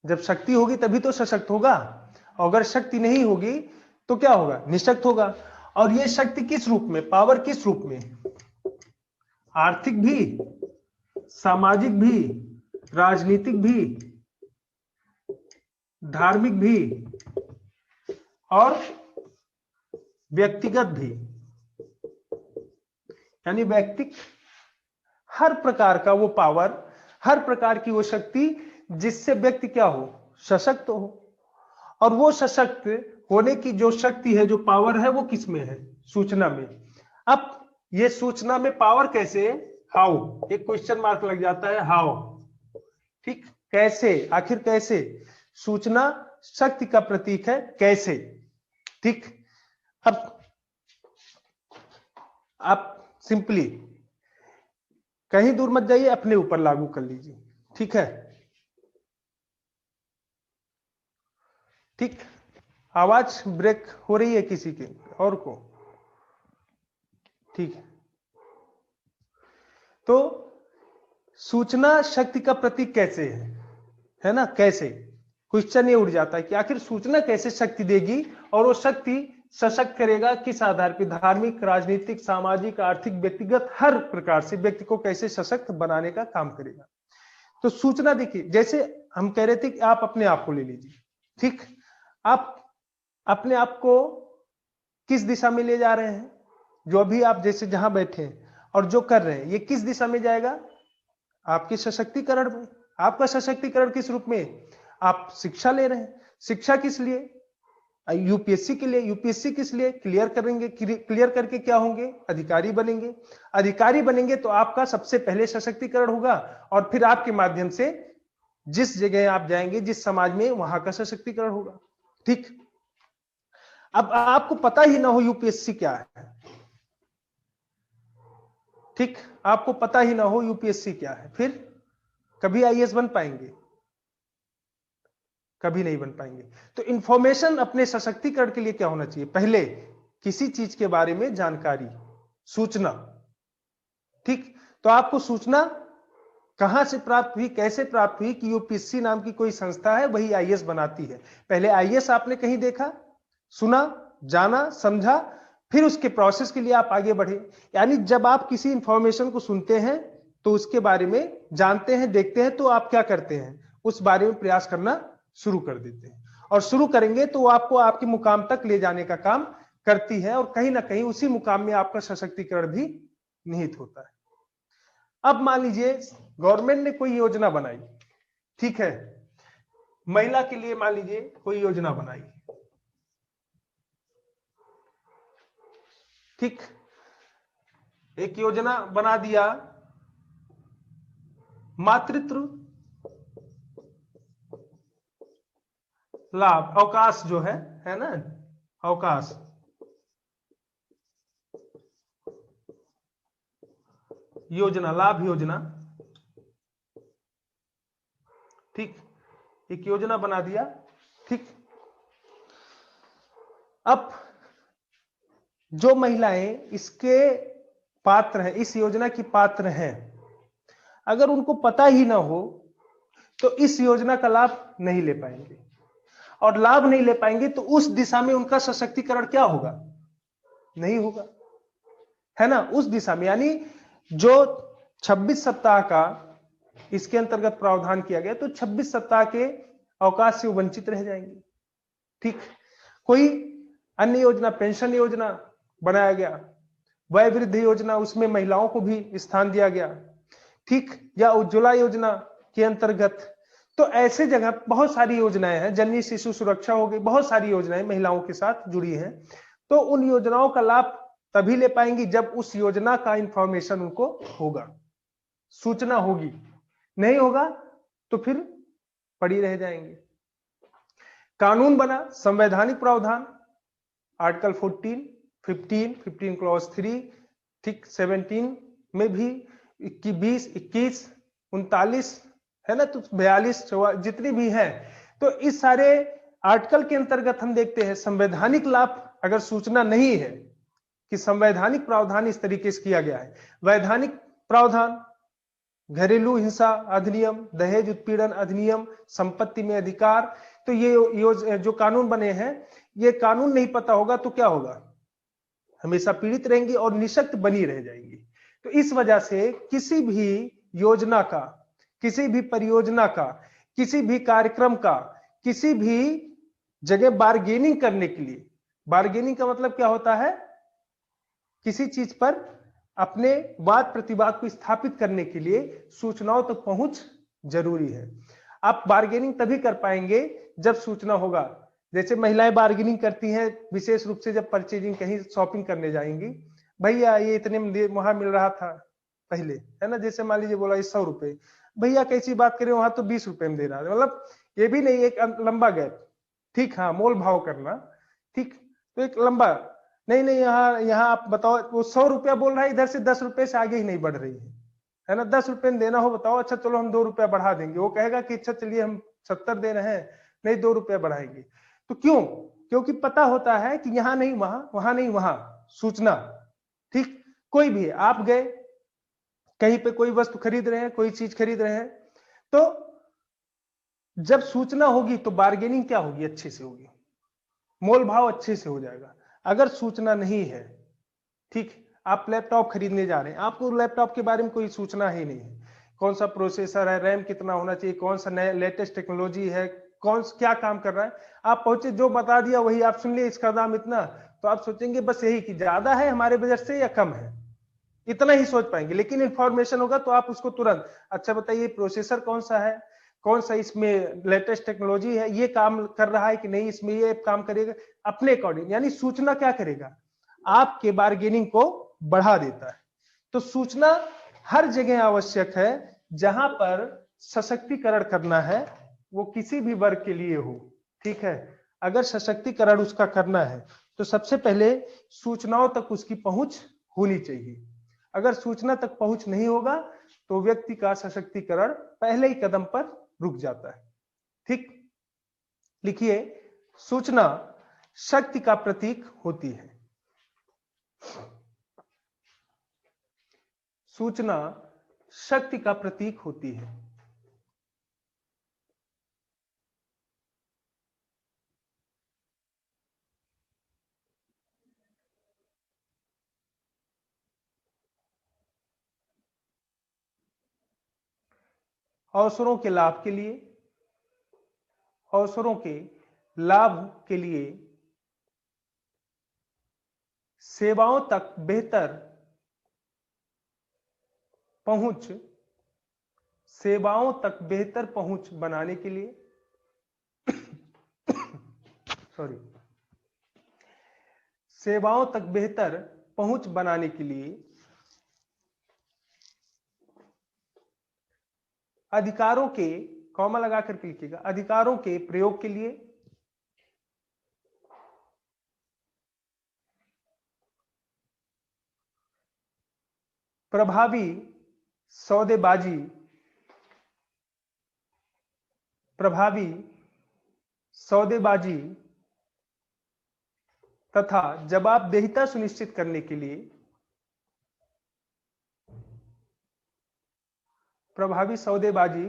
जब शक्ति होगी तभी तो सशक्त होगा, अगर शक्ति नहीं होगी तो क्या होगा, निशक्त होगा। और ये शक्ति किस रूप में, पावर किस रूप में, आर्थिक भी, सामाजिक भी, राजनीतिक भी, धार्मिक भी, और व्यक्तिगत भी। यानी व्यक्ति, हर प्रकार का वो पावर, हर प्रकार की वो शक्ति जिससे व्यक्ति क्या हो, सशक्त हो। और वो सशक्त होने की जो शक्ति है, जो पावर है, वो किस में है, सूचना में। अब ये सूचना में पावर कैसे, हाउ, एक क्वेश्चन मार्क लग जाता है, हाउ। ठीक, कैसे, आखिर कैसे, सूचना शक्ति का प्रतीक है, कैसे। ठीक, अब आप सिंपली कहीं दूर मत जाइए, अपने ऊपर लागू कर लीजिए। ठीक है, ठीक, आवाज ब्रेक हो रही है किसी के और को, ठीक है। तो सूचना शक्ति का प्रतीक कैसे है ना, कैसे, क्वेश्चन ये उठ जाता है कि आखिर सूचना कैसे शक्ति देगी, और वो शक्ति सशक्त करेगा किस आधार पे? धार्मिक, राजनीतिक, सामाजिक, आर्थिक, व्यक्तिगत, हर प्रकार से व्यक्ति को कैसे सशक्त बनाने का काम करेगा। तो सूचना देखिए, जैसे हम कह रहे थे कि आप अपने आप को ले लीजिए, ठीक, आप अपने आप को किस दिशा में ले जा रहे हैं? जो अभी आप जैसे जहां बैठे हैं और जो कर रहे हैं, ये किस दिशा में जाएगा? आपके सशक्तिकरण में। आपका सशक्तिकरण किस रूप में? आप शिक्षा ले रहे हैं। शिक्षा किस लिए? यूपीएससी के लिए। यूपीएससी किस लिए? क्लियर करेंगे, क्लियर करके क्या होंगे? अधिकारी बनेंगे। अधिकारी बनेंगे तो आपका सबसे पहले सशक्तिकरण होगा और फिर आपके माध्यम से जिस जगह आप जाएंगे, जिस समाज में, वहां का सशक्तिकरण होगा। ठीक, अब आपको पता ही ना हो यूपीएससी क्या है, ठीक, आपको पता ही ना हो यूपीएससी क्या है, फिर कभी आईएएस बन पाएंगे? कभी नहीं बन पाएंगे। तो इंफॉर्मेशन अपने सशक्तिकरण के लिए क्या होना चाहिए? पहले किसी चीज के बारे में जानकारी, सूचना। ठीक, तो आपको सूचना कहां से प्राप्त हुई, कैसे प्राप्त हुई? कि यूपीएससी नाम की कोई संस्था है, वही आईएएस बनाती है। पहले आईएएस आपने कहीं देखा, सुना, जाना, समझा, फिर उसके प्रोसेस के लिए आप आगे बढ़े। यानी जब आप किसी इंफॉर्मेशन को सुनते हैं तो उसके बारे में जानते हैं, देखते हैं, तो आप क्या करते हैं? उस बारे में प्रयास करना शुरू कर देते हैं, और शुरू करेंगे तो वो आपको आपके मुकाम तक ले जाने का काम करती है, और कहीं ना कहीं उसी मुकाम में आपका सशक्तिकरण भी निहित होता है। अब मान लीजिए गवर्नमेंट ने कोई योजना बनाई, ठीक है, महिला के लिए मान लीजिए कोई योजना बनाई, ठीक, एक योजना बना दिया, मातृत्व लाभ, अवकाश जो है ना, अवकाश, योजना, लाभ योजना, ठीक, एक योजना बना दिया, ठीक। अब जो महिलाएं इसके पात्र हैं, इस योजना की पात्र हैं, अगर उनको पता ही ना हो तो इस योजना का लाभ नहीं ले पाएंगे, और लाभ नहीं ले पाएंगे तो उस दिशा में उनका सशक्तिकरण क्या होगा? नहीं होगा, है ना, उस दिशा में। यानी जो 26 सप्ताह का इसके अंतर्गत प्रावधान किया गया, तो 26 सप्ताह के अवकाश से वंचित रह जाएंगे। ठीक, कोई अन्य योजना, पेंशन योजना बनाया गया, वय वृद्धि योजना, उसमें महिलाओं को भी स्थान दिया गया, ठीक, या उज्ज्वला योजना के अंतर्गत। तो ऐसे जगह बहुत सारी योजनाएं हैं, जननी शिशु सुरक्षा हो गई, बहुत सारी योजनाएं महिलाओं के साथ जुड़ी हैं। तो उन योजनाओं का लाभ तभी ले पाएंगी जब उस योजना का इंफॉर्मेशन उनको होगा, सूचना होगी। नहीं होगा तो फिर पड़ी रह जाएंगे। कानून बना, संवैधानिक प्रावधान, आर्टिकल 14, 15 क्लॉज 3, ठीक, 17 में भी 20, 21, 39, है ना, तो 42, 44 जितनी भी है, तो इस सारे आर्टिकल के अंतर्गत हम देखते हैं संवैधानिक लाभ अगर सूचना नहीं है कि संवैधानिक प्रावधान इस तरीके से किया गया है। वैधानिक प्रावधान, घरेलू हिंसा अधिनियम, दहेज उत्पीड़न अधिनियम, संपत्ति में अधिकार, तो ये जो कानून बने हैं, ये कानून नहीं पता होगा तो क्या होगा? हमेशा पीड़ित रहेंगी और निशक्त बनी रह जाएंगी। तो इस वजह से किसी भी योजना का, किसी भी परियोजना का, किसी भी कार्यक्रम का, किसी भी जगह बार्गेनिंग करने के लिए, बार्गेनिंग का मतलब क्या होता है? किसी चीज पर अपने वाद प्रतिवाद को स्थापित करने के लिए सूचनाओं तक पहुंच जरूरी है। आप बार्गेनिंग तभी कर पाएंगे जब सूचना होगा। जैसे महिलाएं बार्गेनिंग करती हैं विशेष रूप से जब परचेजिंग, कहीं शॉपिंग करने जाएंगी, भैया ये इतने में वहां मिल रहा था पहले, है ना, जैसे मान लीजिए बोला 100 रुपए, भैया कैसी बात करें वहां तो 20 रुपए में दे रहा है, मतलब ये भी नहीं, एक लंबा गैप, ठीक, हाँ, मोल भाव करना, ठीक, तो एक लंबा, नहीं नहीं, यहाँ आप बताओ, वो 100 रुपया बोल रहा है, इधर से 10 रुपए से आगे ही नहीं बढ़ रही है ना, 10 रुपए में देना हो, बताओ, अच्छा चलो हम 2 रुपया बढ़ा देंगे, वो कहेगा कि अच्छा चलिए हम 70 दे रहे हैं, नहीं 2 रुपया बढ़ाएंगे। तो क्यों? क्योंकि पता होता है कि यहाँ नहीं वहां, वहां नहीं वहां, सूचना, ठीक। कोई भी आप गए कहीं पे, कोई वस्तु खरीद रहे हैं, कोई चीज खरीद रहे हैं, तो जब सूचना होगी तो बार्गेनिंग क्या होगी? अच्छे से होगी, मोल भाव अच्छे से हो जाएगा। अगर सूचना नहीं है, ठीक, आप लैपटॉप खरीदने जा रहे हैं, आपको लैपटॉप के बारे में कोई सूचना ही नहीं है, कौन सा प्रोसेसर है, रैम कितना होना चाहिए, कौन सा नया लेटेस्ट टेक्नोलॉजी है, क्या काम कर रहा है, आप पहुंचे जो बता दिया वही आप सुन लिए, इसका दाम इतना, तो आप सोचेंगे बस यही कि ज्यादा है हमारे बजट से या कम है, इतना ही सोच पाएंगे। लेकिन इंफॉर्मेशन होगा तो आप उसको तुरंत, अच्छा बताइए प्रोसेसर कौन सा है, कौन सा इसमें लेटेस्ट टेक्नोलॉजी है, ये काम कर रहा है कि नहीं, इसमें ये काम करेगा, अपने अकॉर्डिंग। यानी सूचना क्या करेगा, आपके बार्गेनिंग को बढ़ा देता है। तो सूचना हर जगह आवश्यक है जहां पर सशक्तिकरण करना है, वो किसी भी वर्ग के लिए हो, ठीक है। अगर सशक्तिकरण उसका करना है तो सबसे पहले सूचनाओं तक उसकी पहुंच होनी चाहिए। अगर सूचना तक पहुंच नहीं होगा तो व्यक्ति का सशक्तिकरण पहले ही कदम पर रुक जाता है, ठीक। लिखिए, सूचना शक्ति का प्रतीक होती है। सूचना शक्ति का प्रतीक होती है। अवसरों के लाभ के लिए, अवसरों के लाभ के लिए, सेवाओं तक बेहतर पहुंच, सेवाओं तक बेहतर पहुंच बनाने के लिए, सॉरी, सेवाओं तक बेहतर पहुंच बनाने के लिए, अधिकारों के, कॉमा लगा करके लिखिएगा, अधिकारों के प्रयोग के लिए, प्रभावी सौदेबाजी, प्रभावी सौदेबाजी तथा जवाबदेहिता सुनिश्चित करने के लिए, प्रभावी सौदेबाजी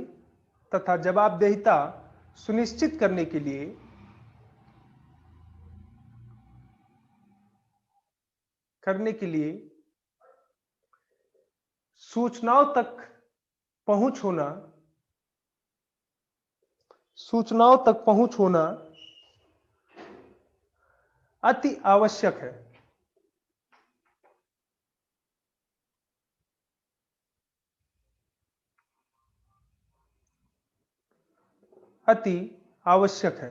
तथा जवाबदेहिता सुनिश्चित करने के लिए, सूचनाओं तक पहुंच होना, सूचनाओं तक पहुंच होना अति आवश्यक है। अति आवश्यक है।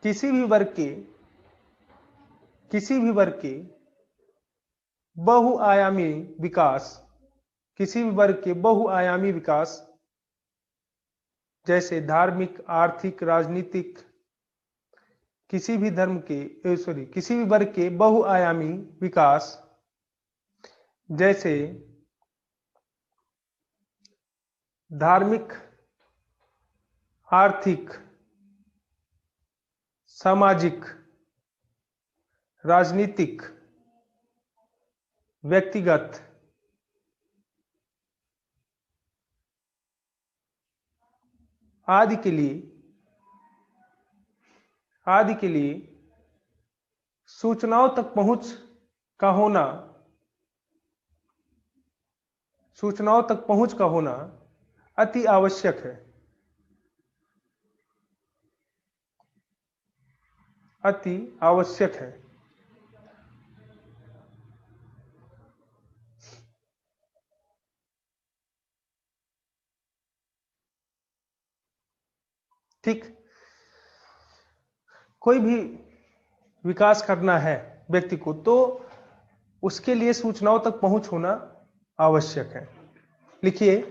किसी भी वर्ग के, किसी भी वर्ग के बहुआयामी विकास, किसी भी वर्ग के बहुआयामी विकास जैसे धार्मिक, आर्थिक, राजनीतिक, किसी भी धर्म के, सॉरी, किसी भी वर्ग के बहुआयामी विकास जैसे धार्मिक, आर्थिक, सामाजिक, राजनीतिक, व्यक्तिगत, आदि के लिए सूचनाओं तक पहुंच का होना, सूचनाओं तक पहुंच का होना अति आवश्यक है। अति आवश्यक है। ठीक, कोई भी विकास करना है व्यक्ति को तो उसके लिए सूचनाओं तक पहुंच होना आवश्यक है। लिखिए,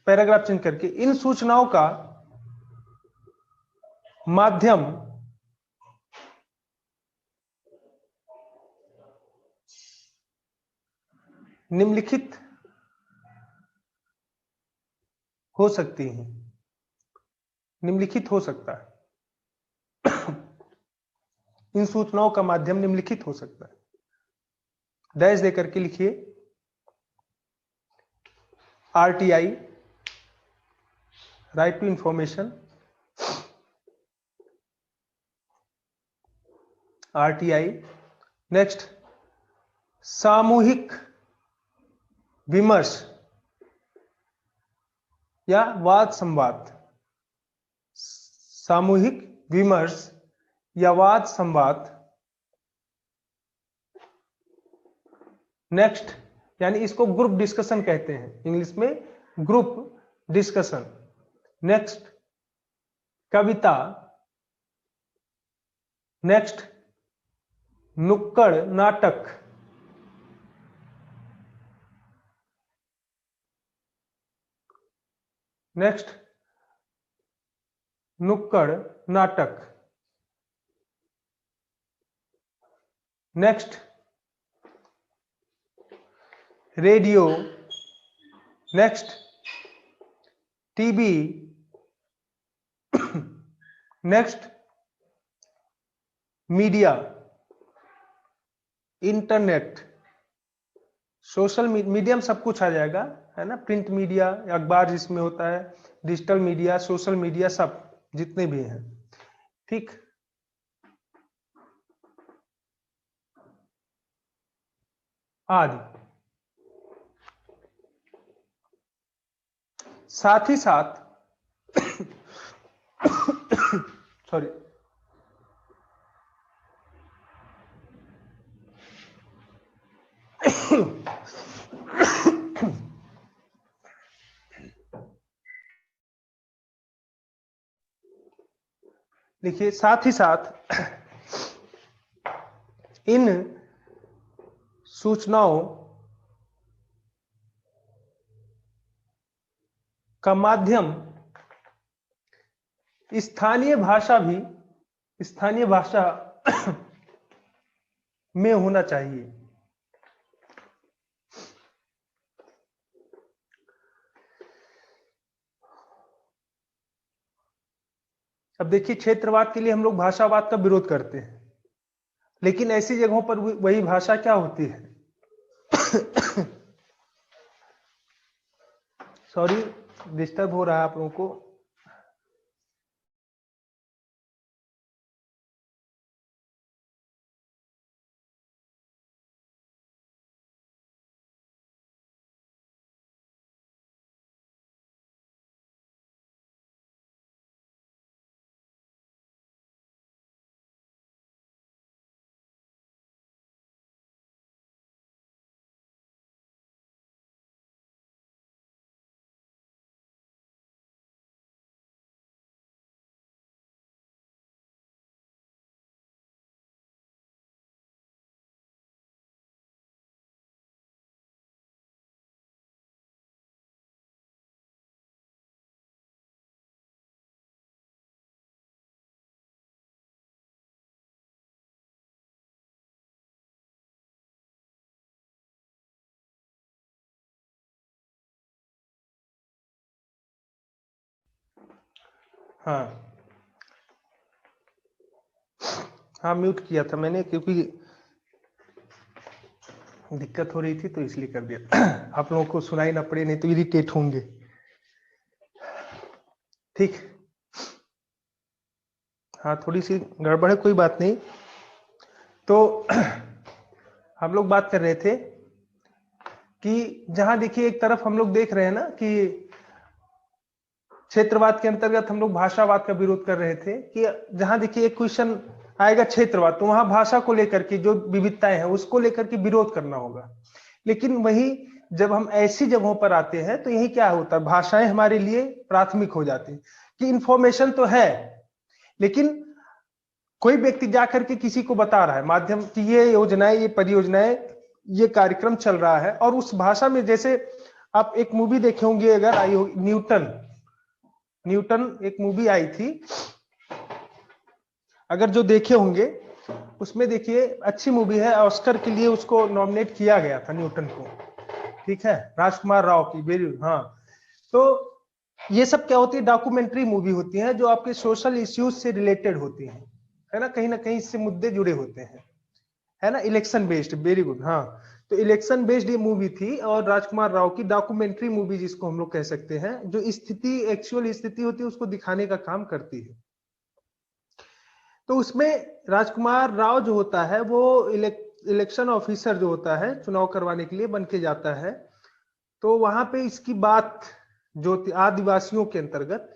पैराग्राफ चेंज करके, इन सूचनाओं का माध्यम निम्नलिखित हो सकती हैं, निम्नलिखित हो सकता है। इन सूचनाओं का माध्यम निम्नलिखित हो सकता है, डैश देकर के लिखिए, RTI, right to information, RTI। Next सामूहिक विमर्श या वाद संवाद, सामूहिक विमर्श या वाद संवाद। नेक्स्ट यानी इसको ग्रुप डिस्कशन कहते हैं, इंग्लिश में ग्रुप डिस्कशन। नेक्स्ट कविता। नेक्स्ट नुक्कड़ नाटक। नेक्स्ट नुक्कड़ नाटक। Next radio. Next TV. Next media, internet, social media में सब कुछ आ जाएगा, है ना, प्रिंट मीडिया, अखबार जिसमें होता है, डिजिटल मीडिया, सोशल मीडिया, सब जितने भी हैं, ठीक। आदि। साथ ही साथ सॉरी, देखिए साथ ही साथ इन सूचनाओं का माध्यम स्थानीय भाषा भी, स्थानीय भाषा में होना चाहिए। अब देखिए क्षेत्रवाद के लिए हम लोग भाषावाद का विरोध करते हैं, लेकिन ऐसी जगहों पर वही भाषा क्या होती है सॉरी डिस्टर्ब हो रहा है आप लोगों को। हाँ हाँ, म्यूट किया था मैंने क्योंकि दिक्कत हो रही थी तो इसलिए कर दिया आप लोगों को सुनाई ना पड़े, नहीं तो इरिटेट होंगे, ठीक। हाँ थोड़ी सी गड़बड़ है, कोई बात नहीं। तो हम लोग बात कर रहे थे कि जहां देखिए एक तरफ हम लोग देख रहे हैं ना कि क्षेत्रवाद के अंतर्गत हम लोग भाषावाद का विरोध कर रहे थे, कि जहां देखिए एक क्वेश्चन आएगा क्षेत्रवाद, तो वहां भाषा को लेकर के जो विविधताएं हैं उसको लेकर के विरोध करना होगा। लेकिन वही जब हम ऐसी जगहों पर आते हैं तो यही क्या होता है, भाषाएं हमारे लिए प्राथमिक हो जाती है कि इंफॉर्मेशन तो है, लेकिन कोई व्यक्ति जाकर के किसी को बता रहा है माध्यम कि ये योजनाएं, ये परियोजनाएं, ये कार्यक्रम चल रहा है, और उस भाषा में, जैसे आप एक मूवी देखे होंगे अगर आई हो, न्यूटन, न्यूटन एक मूवी आई थी अगर जो देखे होंगे, उसमें देखिए अच्छी मूवी है, ऑस्कर के लिए उसको नॉमिनेट किया गया था न्यूटन को, ठीक है, राजकुमार राव की, वेरी, हाँ। तो ये सब क्या होती है, डॉक्यूमेंट्री मूवी होती है जो आपके सोशल इश्यूज से रिलेटेड होती है ना, कहीं ना कहीं इससे मुद्दे जुड़े होते हैं, है ना, इलेक्शन बेस्ड, वेरी गुड, हाँ। तो इलेक्शन बेस्ड ये मूवी थी, और राजकुमार राव की डॉक्यूमेंट्री मूवी जिसको हम लोग कह सकते हैं, जो स्थिति, एक्चुअल स्थिति होती है उसको दिखाने का काम करती है। तो उसमें राजकुमार राव जो होता है वो इलेक्शन ऑफिसर जो होता है चुनाव करवाने के लिए बन के जाता है। तो वहां पे इसकी बात जो आदिवासियों के अंतर्गत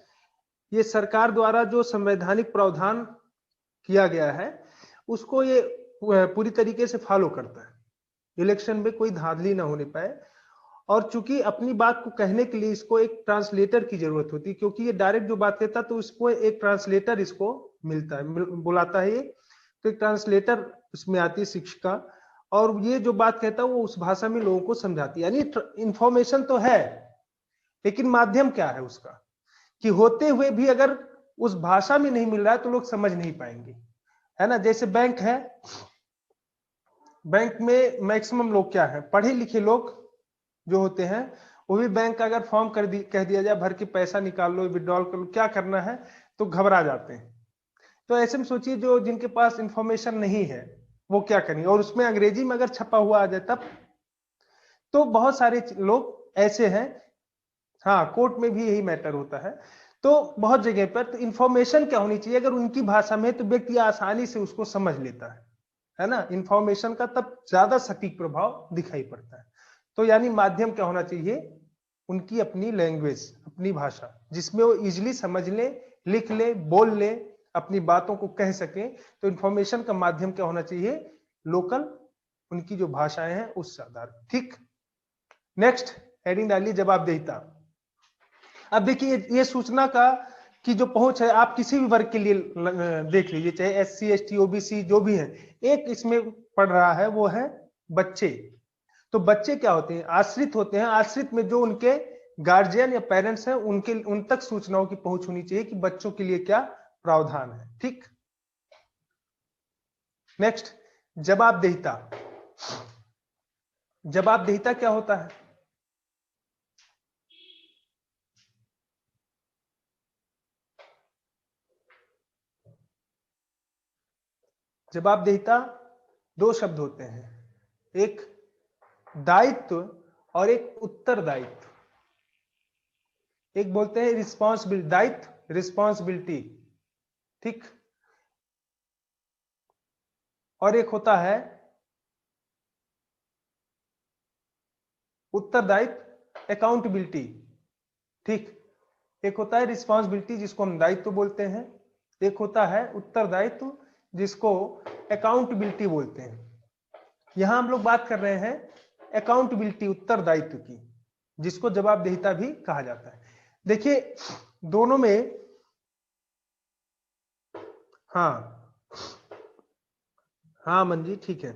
ये सरकार द्वारा जो संवैधानिक प्रावधान किया गया है उसको ये पूरी तरीके से फॉलो करता है, इलेक्शन में कोई धांधली ना होने पाए। और चूंकि अपनी बात को कहने के लिए इसको एक ट्रांसलेटर की जरूरत होती है, क्योंकि ये डायरेक्ट जो बात कहता तो इसको एक ट्रांसलेटर इसको मिलता है, बुलाता है ये। तो एक ट्रांसलेटर इसमें आती है शिक्षिका, और ये जो बात कहता है वो उस भाषा में लोगों को समझाती है। यानी इंफॉर्मेशन तो है, लेकिन माध्यम क्या है उसका, कि होते हुए भी अगर उस भाषा में नहीं मिल रहा है तो लोग समझ नहीं पाएंगे, है ना। जैसे बैंक है, बैंक में मैक्सिमम लोग क्या है, पढ़े लिखे लोग जो होते हैं, वो भी बैंक का अगर फॉर्म कह दिया जाए भर के पैसा निकाल लो, विड्रॉल कर लो, क्या करना है, तो घबरा जाते हैं। तो ऐसे में सोचिए जो जिनके पास इंफॉर्मेशन नहीं है वो क्या करेंगे, और उसमें अंग्रेजी में अगर छपा हुआ आ जाए तब। तो बहुत सारे लोग ऐसे हैं, हाँ कोर्ट में भी यही मैटर होता है। तो बहुत जगह पर तो इंफॉर्मेशन क्या होनी चाहिए, अगर उनकी भाषा में तो व्यक्ति आसानी से उसको समझ लेता है ना। इंफॉर्मेशन का तब ज्यादा सटीक प्रभाव दिखाई पड़ता है। तो यानी माध्यम क्या होना चाहिए, उनकी अपनी लैंग्वेज, अपनी भाषा, जिसमें वो इजिली समझ ले, लिख ले, बोल ले, अपनी बातों को कह सके। तो इंफॉर्मेशन का माध्यम क्या होना चाहिए, लोकल, उनकी जो भाषाएं हैं उससे आधार। ठीक, नेक्स्ट हेडिंग डालिए जवाबदेहिता। अब देखिए ये सूचना का की जो पहुंच है आप किसी भी वर्ग के लिए देख लीजिए, चाहे SC ST OBC जो भी है, एक इसमें पढ़ रहा है वो है बच्चे। तो बच्चे क्या होते हैं, आश्रित होते हैं। आश्रित में जो उनके गार्जियन या पेरेंट्स हैं उनके उन तक सूचनाओं की पहुंच होनी चाहिए कि बच्चों के लिए क्या प्रावधान है। ठीक, नेक्स्ट जवाबदेहिता। जवाबदेहिता क्या होता है, जवाबदेहिता दो शब्द होते हैं, एक दायित्व और एक उत्तरदायित्व। एक बोलते हैं रिस्पॉन्सिबिलिटी, दायित्व, रिस्पॉन्सिबिलिटी, ठीक, और एक होता है उत्तरदायित्व, अकाउंटेबिलिटी। ठीक, एक होता है रिस्पॉन्सिबिलिटी जिसको हम दायित्व बोलते हैं, एक होता है उत्तरदायित्व जिसको अकाउंटेबिलिटी बोलते हैं। यहां हम लोग बात कर रहे हैं अकाउंटेबिलिटी, उत्तरदायित्व की, जिसको जवाबदेहिता भी कहा जाता है। देखिए दोनों में, हाँ हाँ मंजी ठीक है,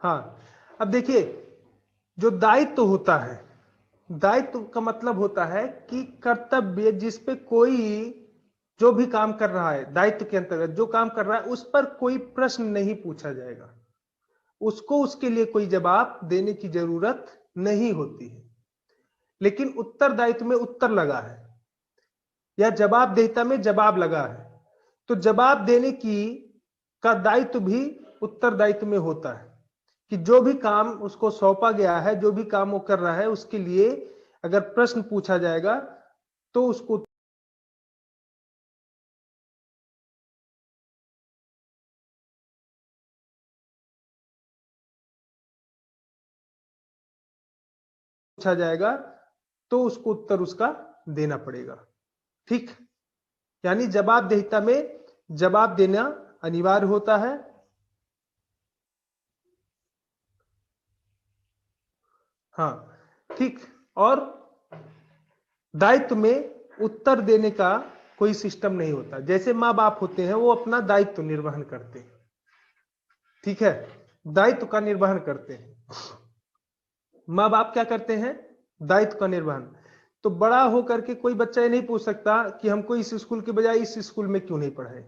हाँ। अब देखिए जो दायित्व होता है, दायित्व का मतलब होता है कि कर्तव्य जिस पे कोई जो भी काम कर रहा है, दायित्व के अंतर्गत जो काम कर रहा है उस पर कोई प्रश्न नहीं पूछा जाएगा, उसको उसके लिए कोई जवाब देने की जरूरत नहीं होती है। लेकिन उत्तरदायित्व में उत्तर लगा है या जवाबदेहिता में जवाब लगा है, तो जवाब देने की का दायित्व भी उत्तरदायित्व में होता है, कि जो भी काम उसको सौंपा गया है, जो भी काम वो कर रहा है, उसके लिए अगर प्रश्न पूछा जाएगा तो उसको पूछा जाएगा तो उसको उत्तर उसका देना पड़ेगा। ठीक, यानी जवाबदेहिता में जवाब देना अनिवार्य होता है। हाँ ठीक, और दायित्व में उत्तर देने का कोई सिस्टम नहीं होता। जैसे माँ बाप होते हैं वो अपना दायित्व निर्वहन करते हैं, ठीक है, दायित्व का निर्वहन करते हैं। माँ बाप क्या करते हैं, दायित्व का निर्वहन। तो बड़ा होकर के कोई बच्चा ये नहीं पूछ सकता कि हमको इस स्कूल के बजाय इस स्कूल में क्यों नहीं पढ़ाए,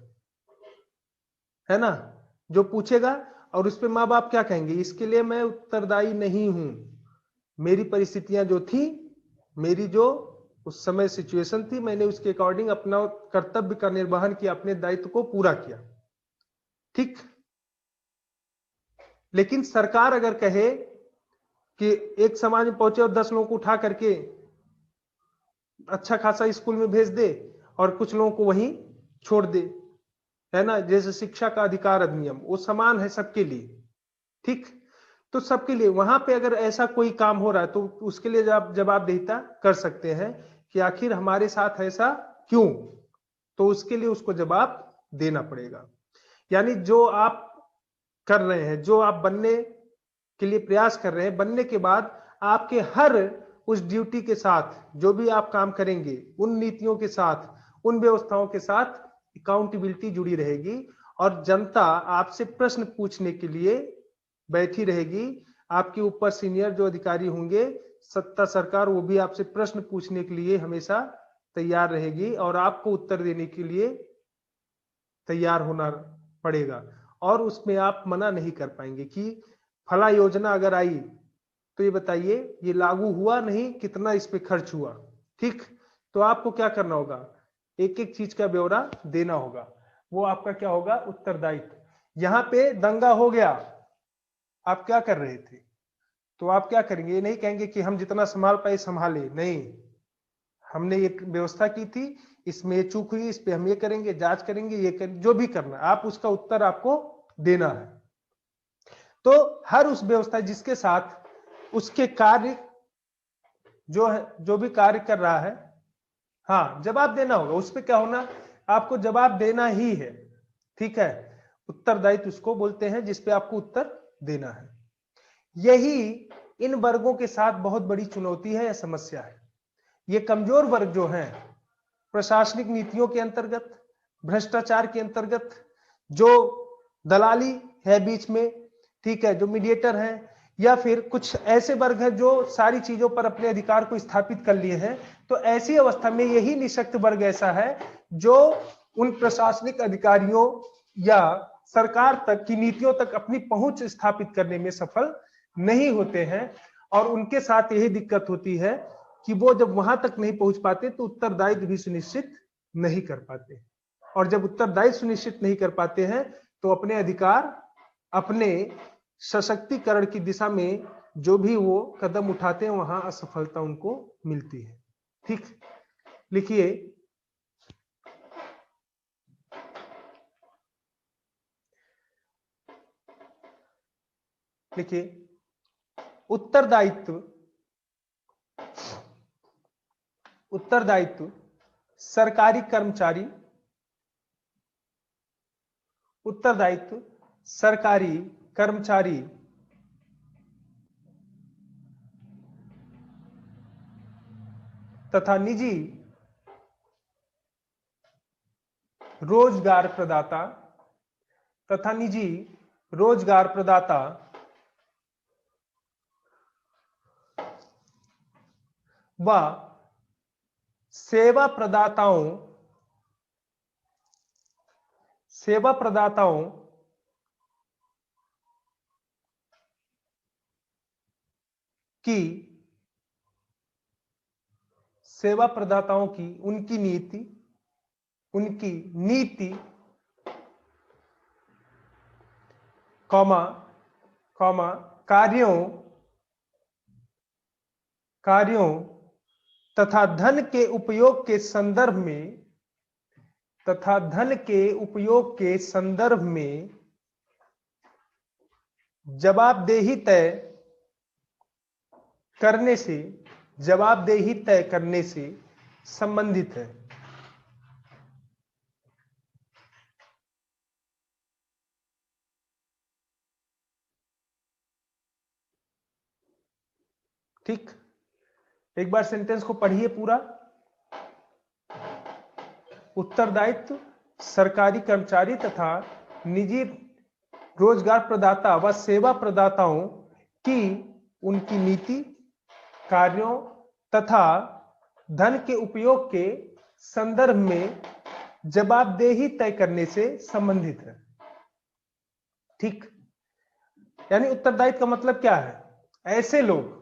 है ना। जो पूछेगा और उस पर माँ बाप क्या कहेंगे, इसके लिए मैं उत्तरदायी नहीं हूं, मेरी परिस्थितियां जो थी, मेरी जो उस समय सिचुएशन थी, मैंने उसके अकॉर्डिंग अपना कर्तव्य का निर्वहन किया, अपने दायित्व को पूरा किया। ठीक, लेकिन सरकार अगर कहे कि एक समाज में पहुंचे और 10 लोगों को उठा करके अच्छा खासा स्कूल में भेज दे और कुछ लोगों को वहीं छोड़ दे, है ना। जैसे शिक्षा का अधिकार अधिनियम, वो समान है सबके लिए, ठीक। तो सबके लिए वहां पे अगर ऐसा कोई काम हो रहा है तो उसके लिए जवाबदेहिता कर सकते हैं कि आखिर हमारे साथ ऐसा क्यों, तो उसके लिए उसको जवाब देना पड़ेगा। यानी जो आप कर रहे हैं, जो आप बनने के लिए प्रयास कर रहे हैं, बनने के बाद आपके हर उस ड्यूटी के साथ जो भी आप काम करेंगे, उन नीतियों के साथ, उन व्यवस्थाओं के साथ अकाउंटेबिलिटी जुड़ी रहेगी और जनता आपसे प्रश्न पूछने के लिए बैठी रहेगी। आपके ऊपर सीनियर जो अधिकारी होंगे, सत्ता सरकार, वो भी आपसे प्रश्न पूछने के लिए हमेशा तैयार रहेगी और आपको उत्तर देने के लिए तैयार होना पड़ेगा। और उसमें आप मना नहीं कर पाएंगे कि फला योजना अगर आई तो ये बताइए ये लागू हुआ नहीं, कितना इस पे खर्च हुआ, ठीक। तो आपको क्या करना होगा, एक एक चीज का ब्यौरा देना होगा, वो आपका क्या होगा, उत्तरदायित्व। यहां पे दंगा हो गया, आप क्या कर रहे थे, तो आप क्या करेंगे, ये नहीं कहेंगे कि हम जितना संभाल पाए संभाले, नहीं, हमने एक व्यवस्था की थी, इसमें ये चूक हुई, इस पे हम ये करेंगे, जांच करेंगे, ये करेंगे, जो भी करना आप उसका उत्तर आपको देना है। तो हर उस व्यवस्था जिसके साथ उसके कार्य जो है, जो भी कार्य कर रहा है, हाँ जवाब देना होगा, उस पर क्या होना, आपको जवाब देना ही है, ठीक है। उत्तरदायित्व उसको बोलते हैं जिसपे आपको उत्तर देना है। यही इन वर्गों के साथ बहुत बड़ी चुनौती है या समस्या है। ये कमजोर वर्ग जो हैं, प्रशासनिक नीतियों के अंतर्गत, भ्रष्टाचार के अंतर्गत, जो दलाली है बीच में, ठीक है, जो मीडिएटर हैं, या फिर कुछ ऐसे वर्ग हैं जो सारी चीजों पर अपने अधिकार को स्थापित कर लिए हैं, तो ऐसी अवस्था में यही निशक्त वर्ग ऐसा है जो उन प्रशासनिक अधिकारियों या सरकार तक की नीतियों तक अपनी पहुंच स्थापित करने में सफल नहीं होते हैं। और उनके साथ यही दिक्कत होती है कि वो जब वहां तक नहीं पहुंच पाते तो उत्तरदायित्व भी सुनिश्चित नहीं कर पाते, और जब उत्तरदायित्व सुनिश्चित नहीं कर पाते हैं तो अपने अधिकार, अपने सशक्तिकरण की दिशा में जो भी वो कदम उठाते हैं वहां असफलता उनको मिलती है, ठीक। लिखिए, लिखिए, उत्तरदायित्व, उत्तरदायित्व सरकारी कर्मचारी, उत्तरदायित्व सरकारी कर्मचारी तथा निजी रोजगार प्रदाता तथा निजी रोजगार प्रदाता व सेवा प्रदाताओं की सेवा प्रदाताओं की उनकी नीति कॉमा कॉमा कार्यों तथा धन के उपयोग के संदर्भ में जवाबदेही तय करने से संबंधित है, ठीक। एक बार सेंटेंस को पढ़िए पूरा। उत्तरदायित्व सरकारी कर्मचारी तथा निजी रोजगार प्रदाता व सेवा प्रदाताओं की उनकी नीति, कार्यों तथा धन के उपयोग के संदर्भ में जवाबदेही तय करने से संबंधित है, ठीक। यानी उत्तरदायित्व का मतलब क्या है, ऐसे लोग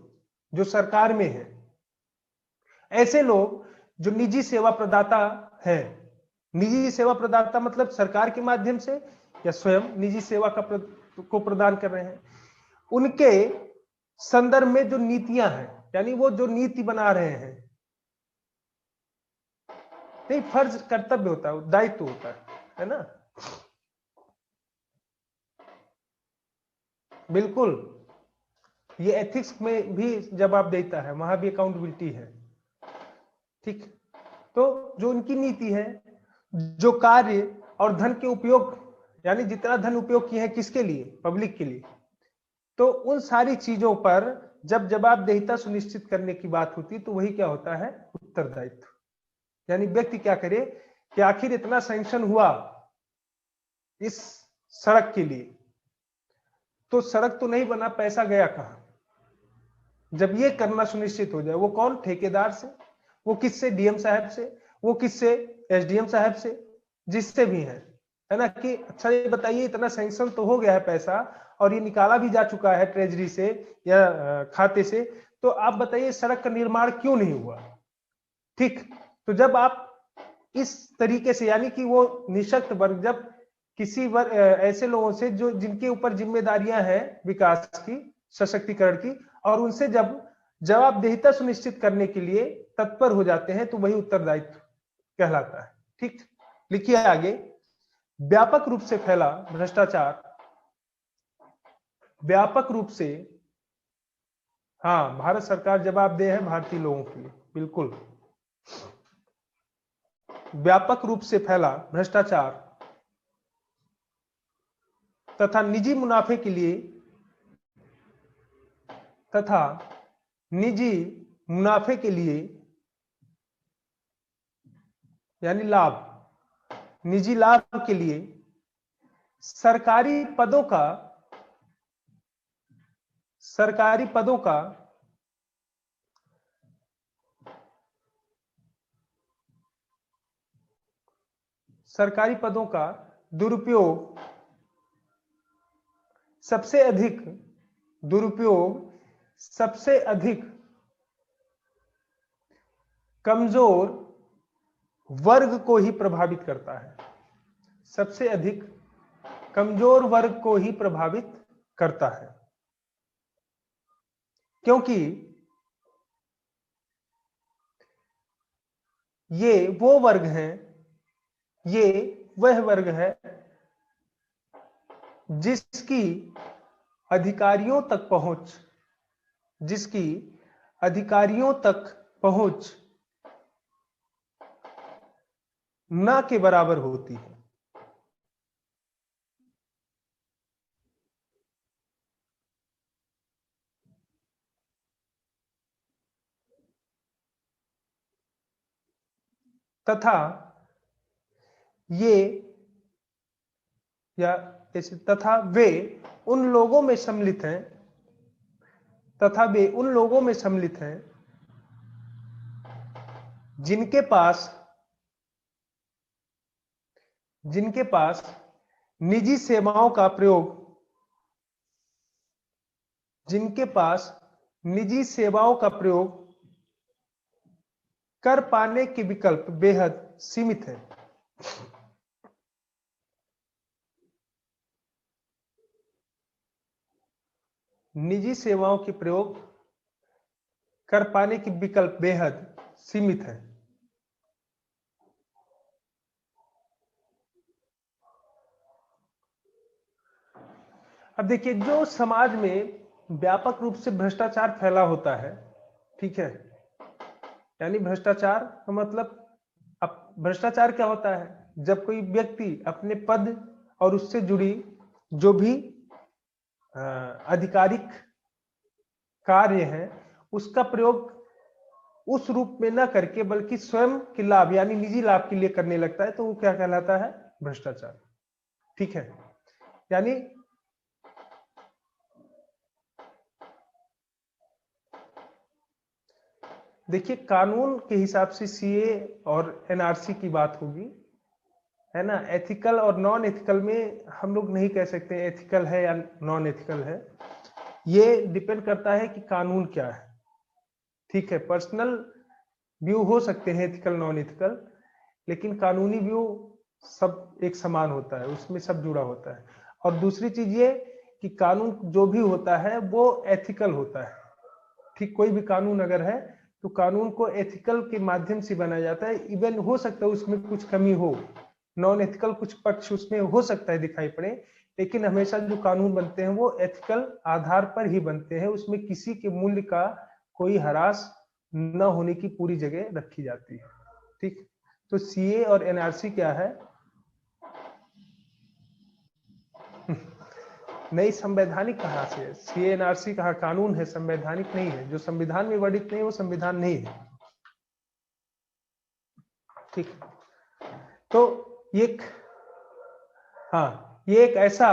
जो सरकार में हैं, ऐसे लोग जो निजी सेवा प्रदाता हैं, निजी सेवा प्रदाता मतलब सरकार के माध्यम से या स्वयं निजी सेवा को प्रदान कर रहे हैं, उनके संदर्भ में जो नीतियां हैं, यानी वो जो नीति बना रहे हैं, नहीं, फर्ज कर्तव्य होता है, दायित्व होता है ना। बिल्कुल, ये एथिक्स में भी जब आप देता है वहां भी अकाउंटेबिलिटी है। ठीक, तो जो उनकी नीति है, जो कार्य और धन के उपयोग, यानी जितना धन उपयोग किए हैं किसके लिए, पब्लिक के लिए, तो उन सारी चीजों पर जब जवाबदेहिता सुनिश्चित करने की बात होती है तो वही क्या होता है, उत्तरदायित्व। यानी व्यक्ति क्या करे कि आखिर इतना सैंक्शन हुआ इस सड़क के लिए, तो सड़क तो नहीं बना, पैसा गया कहां। जब ये करना सुनिश्चित हो जाए, वो कौन, ठेकेदार से, वो किससे, डीएम साहब से, वो किससे, एसडीएम साहब से, जिससे भी है ना, कि अच्छा ये बताइए इतना सैंक्शन तो हो गया है पैसा और ये निकाला भी जा चुका है ट्रेजरी से या खाते से, तो आप बताइए सड़क का निर्माण क्यों नहीं हुआ। ठीक, तो जब आप इस तरीके से, यानी कि वो निशक्त वर्ग जब किसी वर्ग ऐसे लोगों से जो जिनके ऊपर जिम्मेदारियां हैं विकास की, सशक्तिकरण की, और उनसे जब जवाबदेहिता सुनिश्चित करने के लिए तत्पर हो जाते हैं तो वही उत्तरदायित्व कहलाता है। ठीक, लिखिए आगे, व्यापक रूप से फैला भ्रष्टाचार, व्यापक रूप से, हाँ, भारत सरकार जवाबदेह है भारतीय लोगों के लिए, बिल्कुल। व्यापक रूप से फैला भ्रष्टाचार तथा निजी मुनाफे के लिए, तथा निजी मुनाफे के लिए, यानी लाभ, निजी लाभ के लिए सरकारी पदों का, सरकारी पदों का सरकारी पदों का दुरुपयोग सबसे अधिक, दुरुपयोग सबसे अधिक कमजोर वर्ग को ही प्रभावित करता है, सबसे अधिक कमजोर वर्ग को ही प्रभावित करता है, क्योंकि ये वो वर्ग हैं, ये वह वर्ग है जिसकी अधिकारियों तक पहुंच, जिसकी अधिकारियों तक पहुंच ना के बराबर होती है। तथा ये, या ऐसे, तथा वे उन लोगों में सम्मिलित हैं, तथा वे उन लोगों में सम्मिलित हैं जिनके पास, जिनके पास निजी सेवाओं का प्रयोग, जिनके पास निजी सेवाओं का प्रयोग कर पाने के विकल्प बेहद सीमित है। निजी सेवाओं के प्रयोग कर पाने के विकल्प बेहद सीमित है। अब देखिए, जो समाज में व्यापक रूप से भ्रष्टाचार फैला होता है, ठीक है, यानी भ्रष्टाचार का मतलब, अब भ्रष्टाचार क्या होता है, जब कोई व्यक्ति अपने पद और उससे जुड़ी जो भी आधिकारिक कार्य है उसका प्रयोग उस रूप में न करके बल्कि स्वयं के लाभ यानी निजी लाभ के लिए करने लगता है, तो वो क्या कहलाता है, भ्रष्टाचार। ठीक है, यानी देखिए कानून के हिसाब से सीए और एनआरसी की बात होगी, है ना। एथिकल और नॉन एथिकल में हम लोग नहीं कह सकते एथिकल है या नॉन एथिकल है, ये डिपेंड करता है कि कानून क्या है। ठीक है, पर्सनल व्यू हो सकते हैं एथिकल नॉन एथिकल, लेकिन कानूनी व्यू सब एक समान होता है, उसमें सब जुड़ा होता है। और दूसरी चीज ये कि कानून जो भी होता है वो एथिकल होता है। ठीक, कोई भी कानून अगर है तो कानून को एथिकल के माध्यम से बनाया जाता है। इवन हो सकता है उसमें कुछ कमी हो, नॉन एथिकल कुछ पक्ष उसमें हो सकता है दिखाई पड़े, लेकिन हमेशा जो कानून बनते हैं वो एथिकल आधार पर ही बनते हैं। उसमें किसी के मूल्य का कोई ह्रास न होने की पूरी जगह रखी जाती है। ठीक, तो सीए और एनआरसी क्या है? नहीं, संवैधानिक कहाँ से है? सीए एनआरसी कहाँ कानून है, संवैधानिक नहीं है। जो संविधान में वर्णित नहीं वो संविधान नहीं है। ठीक, तो ये हाँ, ये एक ऐसा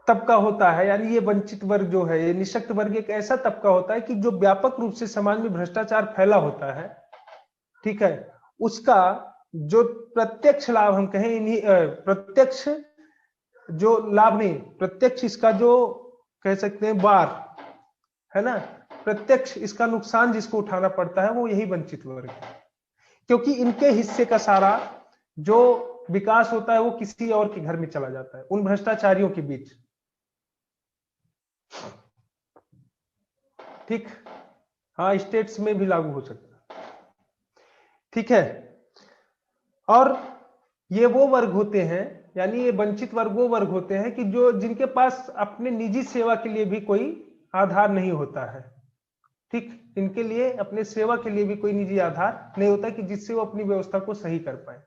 तबका होता है, यानी ये वंचित वर्ग जो है, ये निशक्त वर्ग एक ऐसा तबका होता है कि जो व्यापक रूप से समाज में भ्रष्टाचार फैला होता है, ठीक है, उसका जो प्रत्यक्ष लाभ हम कहें, इन्हीं प्रत्यक्ष जो लाभ नहीं, प्रत्यक्ष इसका जो कह सकते हैं वार है ना, प्रत्यक्ष इसका नुकसान जिसको उठाना पड़ता है वो यही वंचित वर्ग है, क्योंकि इनके हिस्से का सारा जो विकास होता है वो किसी और के घर में चला जाता है, उन भ्रष्टाचारियों के बीच। ठीक, हाँ, स्टेट्स में भी लागू हो सकता है। ठीक है, और ये वो वर्ग होते हैं, यानी ये वंचित वर्ग वो वर्ग होते हैं कि जो जिनके पास अपने निजी सेवा के लिए भी कोई आधार नहीं होता है। ठीक, इनके लिए अपने सेवा के लिए भी कोई निजी आधार नहीं होता कि जिससे वो अपनी व्यवस्था को सही कर पाए।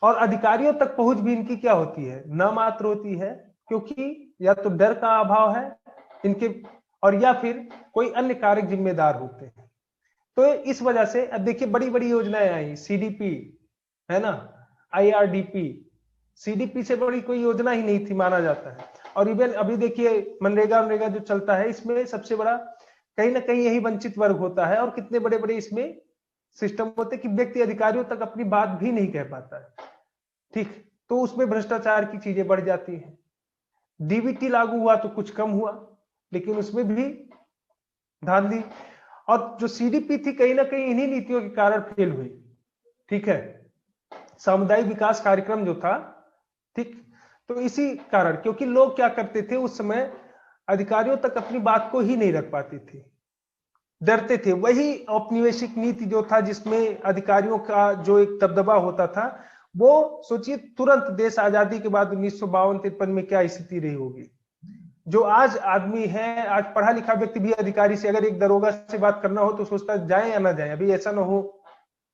और अधिकारियों तक पहुंच भी इनकी क्या होती है? न मात्र होती है, क्योंकि या तो डर का अभाव है इनके, और या फिर कोई अन्य कारक जिम्मेदार होते हैं। तो इस वजह से अब देखिए बड़ी बड़ी योजनाएं आई, सीडीपी है ना, आईआरडीपी, सीडीपी से बड़ी कोई योजना ही नहीं थी माना जाता है। और इवन अभी देखिए मनरेगा जो चलता है, इसमें सबसे बड़ा कहीं ना कहीं यही वंचित वर्ग होता है। और कितने बड़े बड़े इसमें सिस्टम होते कि व्यक्ति अधिकारियों तक अपनी बात भी नहीं कह पाता है। ठीक, तो उसमें भ्रष्टाचार की चीजें बढ़ जाती हैं। डीबीटी लागू हुआ तो कुछ कम हुआ, लेकिन उसमें भी धांधली। और जो सीडीपी थी कहीं ना कहीं इन्हीं नीतियों के कारण फेल हुई। ठीक है, सामुदायिक विकास कार्यक्रम जो था, ठीक, तो इसी कारण, क्योंकि लोग क्या करते थे उस समय, अधिकारियों तक अपनी बात को ही नहीं रख पाते थे, डरते थे। वही औपनिवेशिक नीति जो था जिसमें अधिकारियों का जो एक दबदबा होता था, वो सोचिए तुरंत देश आजादी के बाद 1952-53 में क्या स्थिति रही होगी। जो आज आदमी है, आज पढ़ा लिखा व्यक्ति भी अधिकारी से अगर एक दरोगा से बात करना हो तो सोचता है जाए या ना जाए, अभी ऐसा ना हो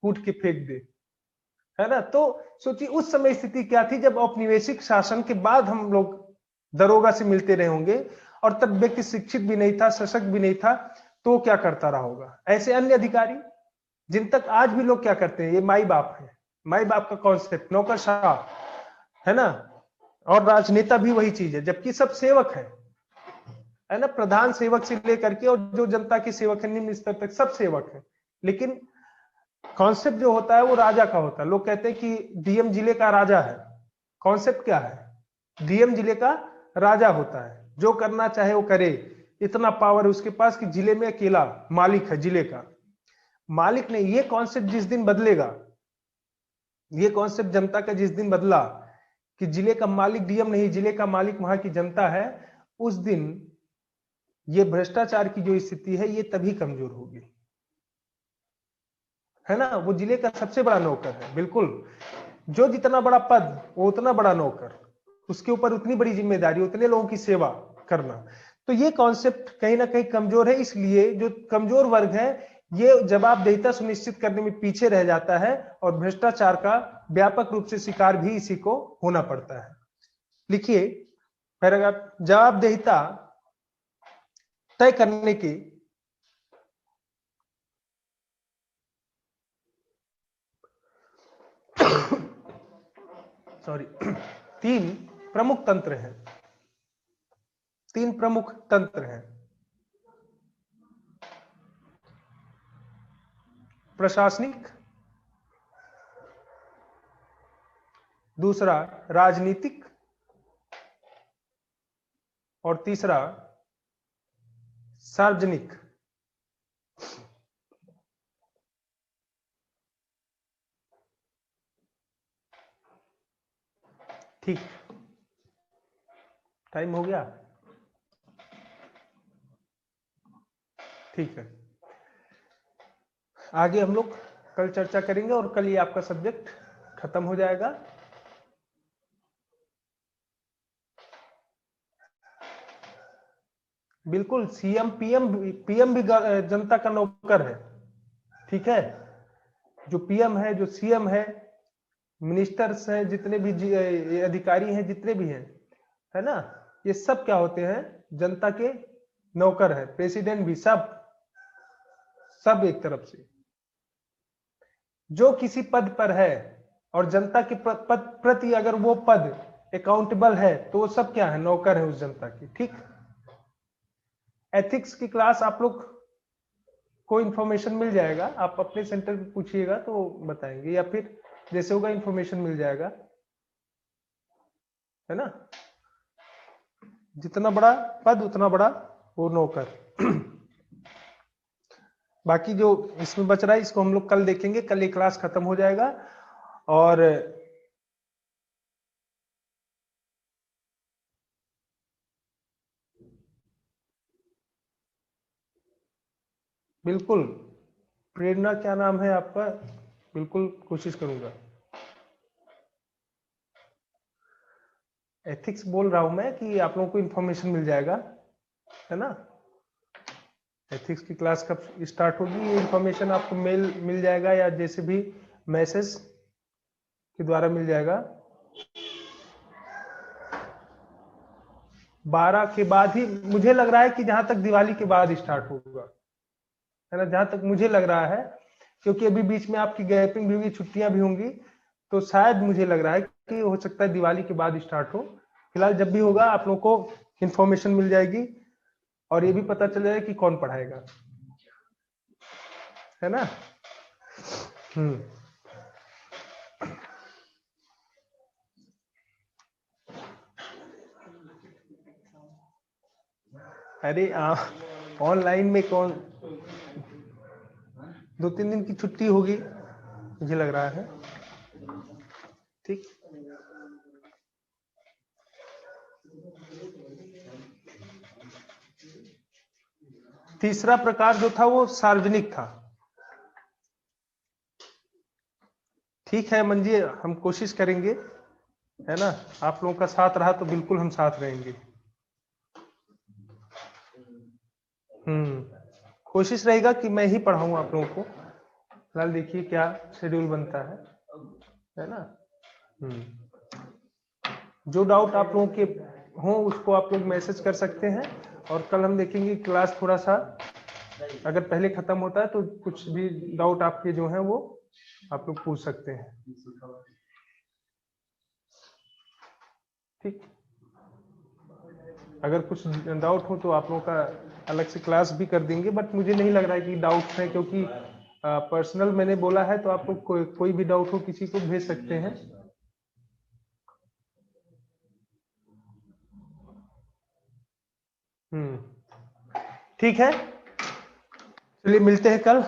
कूट के फेंक दे, है ना। तो सोचिए उस समय स्थिति क्या थी जब औपनिवेशिक शासन के बाद हम लोग दरोगा से मिलते रहे होंगे, और तब व्यक्ति शिक्षित भी नहीं था, सशक्त भी नहीं था, तो क्या करता रहा होगा। ऐसे अन्य अधिकारी जिन तक आज भी लोग क्या करते हैं, ये माई बाप है, माई बाप का कॉन्सेप्ट, नौकरशाह, है ना। और राजनेता भी वही चीज है, जबकि सब सेवक है ना, प्रधान सेवक से लेकर के और जो जनता के सेवक है निम्न स्तर तक सब सेवक है। लेकिन कॉन्सेप्ट जो होता है वो राजा का होता है। लोग कहते हैं कि डीएम जिले का राजा है। कॉन्सेप्ट क्या है? डीएम जिले का राजा होता है, जो करना चाहे वो करे, इतना पावर है उसके पास कि जिले में अकेला मालिक है, जिले का मालिक नहीं। ये कॉन्सेप्ट जिस दिन बदलेगा, ये कॉन्सेप्ट जनता का जिस दिन बदला कि जिले का मालिक डीएम नहीं, जिले का मालिक वहां की जनता है, उस दिन ये भ्रष्टाचार की जो स्थिति है ये तभी कमजोर होगी, है ना। वो जिले का सबसे बड़ा नौकर है, बिल्कुल। जो जितना बड़ा पद वो उतना बड़ा नौकर, उसके ऊपर उतनी बड़ी जिम्मेदारी, उतने लोगों की सेवा करना। तो ये कॉन्सेप्ट कहीं ना कहीं कमजोर है, इसलिए जो कमजोर वर्ग है ये जवाबदेहिता सुनिश्चित करने में पीछे रह जाता है, और भ्रष्टाचार का व्यापक रूप से शिकार भी इसी को होना पड़ता है। लिखिए पैराग्राफ, जवाबदेहिता तय करने की सॉरी तीन प्रमुख तंत्र हैं, तीन प्रमुख तंत्र हैं। प्रशासनिक, दूसरा राजनीतिक, और तीसरा सार्वजनिक। ठीक, टाइम हो गया, ठीक है। आगे हम लोग कल चर्चा करेंगे और कल ये आपका सब्जेक्ट खत्म हो जाएगा। बिल्कुल, सीएम पीएम भी जनता का नौकर है, ठीक है। जो पीएम है, जो सीएम है, मिनिस्टर्स हैं, जितने भी अधिकारी हैं, जितने भी हैं, है ना, ये सब क्या होते हैं, जनता के नौकर है। प्रेसिडेंट भी, सब एक तरफ से। जो किसी पद पर है और जनता के प्रति अगर वो पद अकाउंटेबल है तो वो सब क्या है, नौकर है उस जनता की, ठीक। एथिक्स की क्लास आप लोग को इंफॉर्मेशन मिल जाएगा, आप अपने सेंटर पे पूछिएगा तो बताएंगे, या फिर जैसे होगा इंफॉर्मेशन मिल जाएगा, है ना। जितना बड़ा पद उतना बड़ा वो नौकर। बाकी जो इसमें बच रहा है इसको हम लोग कल देखेंगे, कल ये क्लास खत्म हो जाएगा। और बिल्कुल, प्रेरणा क्या नाम है आपका, बिल्कुल कोशिश करूंगा। एथिक्स बोल रहा हूं मैं कि आप लोगों को इंफॉर्मेशन मिल जाएगा, है ना। एथिक्स की क्लास कब स्टार्ट होगी ये इंफॉर्मेशन आपको मेल मिल जाएगा, या जैसे भी मैसेज के द्वारा मिल जाएगा। 12 के बाद ही मुझे लग रहा है कि जहां तक दिवाली के बाद स्टार्ट होगा, है ना, जहां तक मुझे लग रहा है, क्योंकि अभी बीच में आपकी गैपिंग भी होगी, छुट्टियां भी होंगी, तो शायद मुझे लग रहा है कि हो सकता है दिवाली के बाद स्टार्ट हो। फिलहाल जब भी होगा आप लोग को इंफॉर्मेशन मिल जाएगी और ये भी पता चल जाएगा कि कौन पढ़ाएगा, है ना। हम्म। अरे ऑनलाइन में कौन, 2-3 दिन की छुट्टी होगी मुझे लग रहा है, ठीक। तीसरा प्रकार जो था वो सार्वजनिक था, ठीक है मंजी, हम कोशिश करेंगे, है ना। आप लोगों का साथ रहा तो बिल्कुल हम साथ रहेंगे। कोशिश रहेगा कि मैं ही पढ़ाऊं आप लोगों को। फिलहाल देखिए क्या शेड्यूल बनता है ना। जो डाउट आप लोगों के हो उसको आप लोग मैसेज कर सकते हैं, और कल हम देखेंगे क्लास थोड़ा सा अगर पहले खत्म होता है तो कुछ भी डाउट आपके जो हैं वो आप लोग पूछ सकते हैं, ठीक। अगर कुछ डाउट हो तो आप लोगों का अलग से क्लास भी कर देंगे, बट मुझे नहीं लग रहा है कि डाउट है, क्योंकि पर्सनल मैंने बोला है, तो आप लोग कोई भी डाउट हो किसी को भेज सकते हैं। ठीक है, चलिए मिलते हैं कल।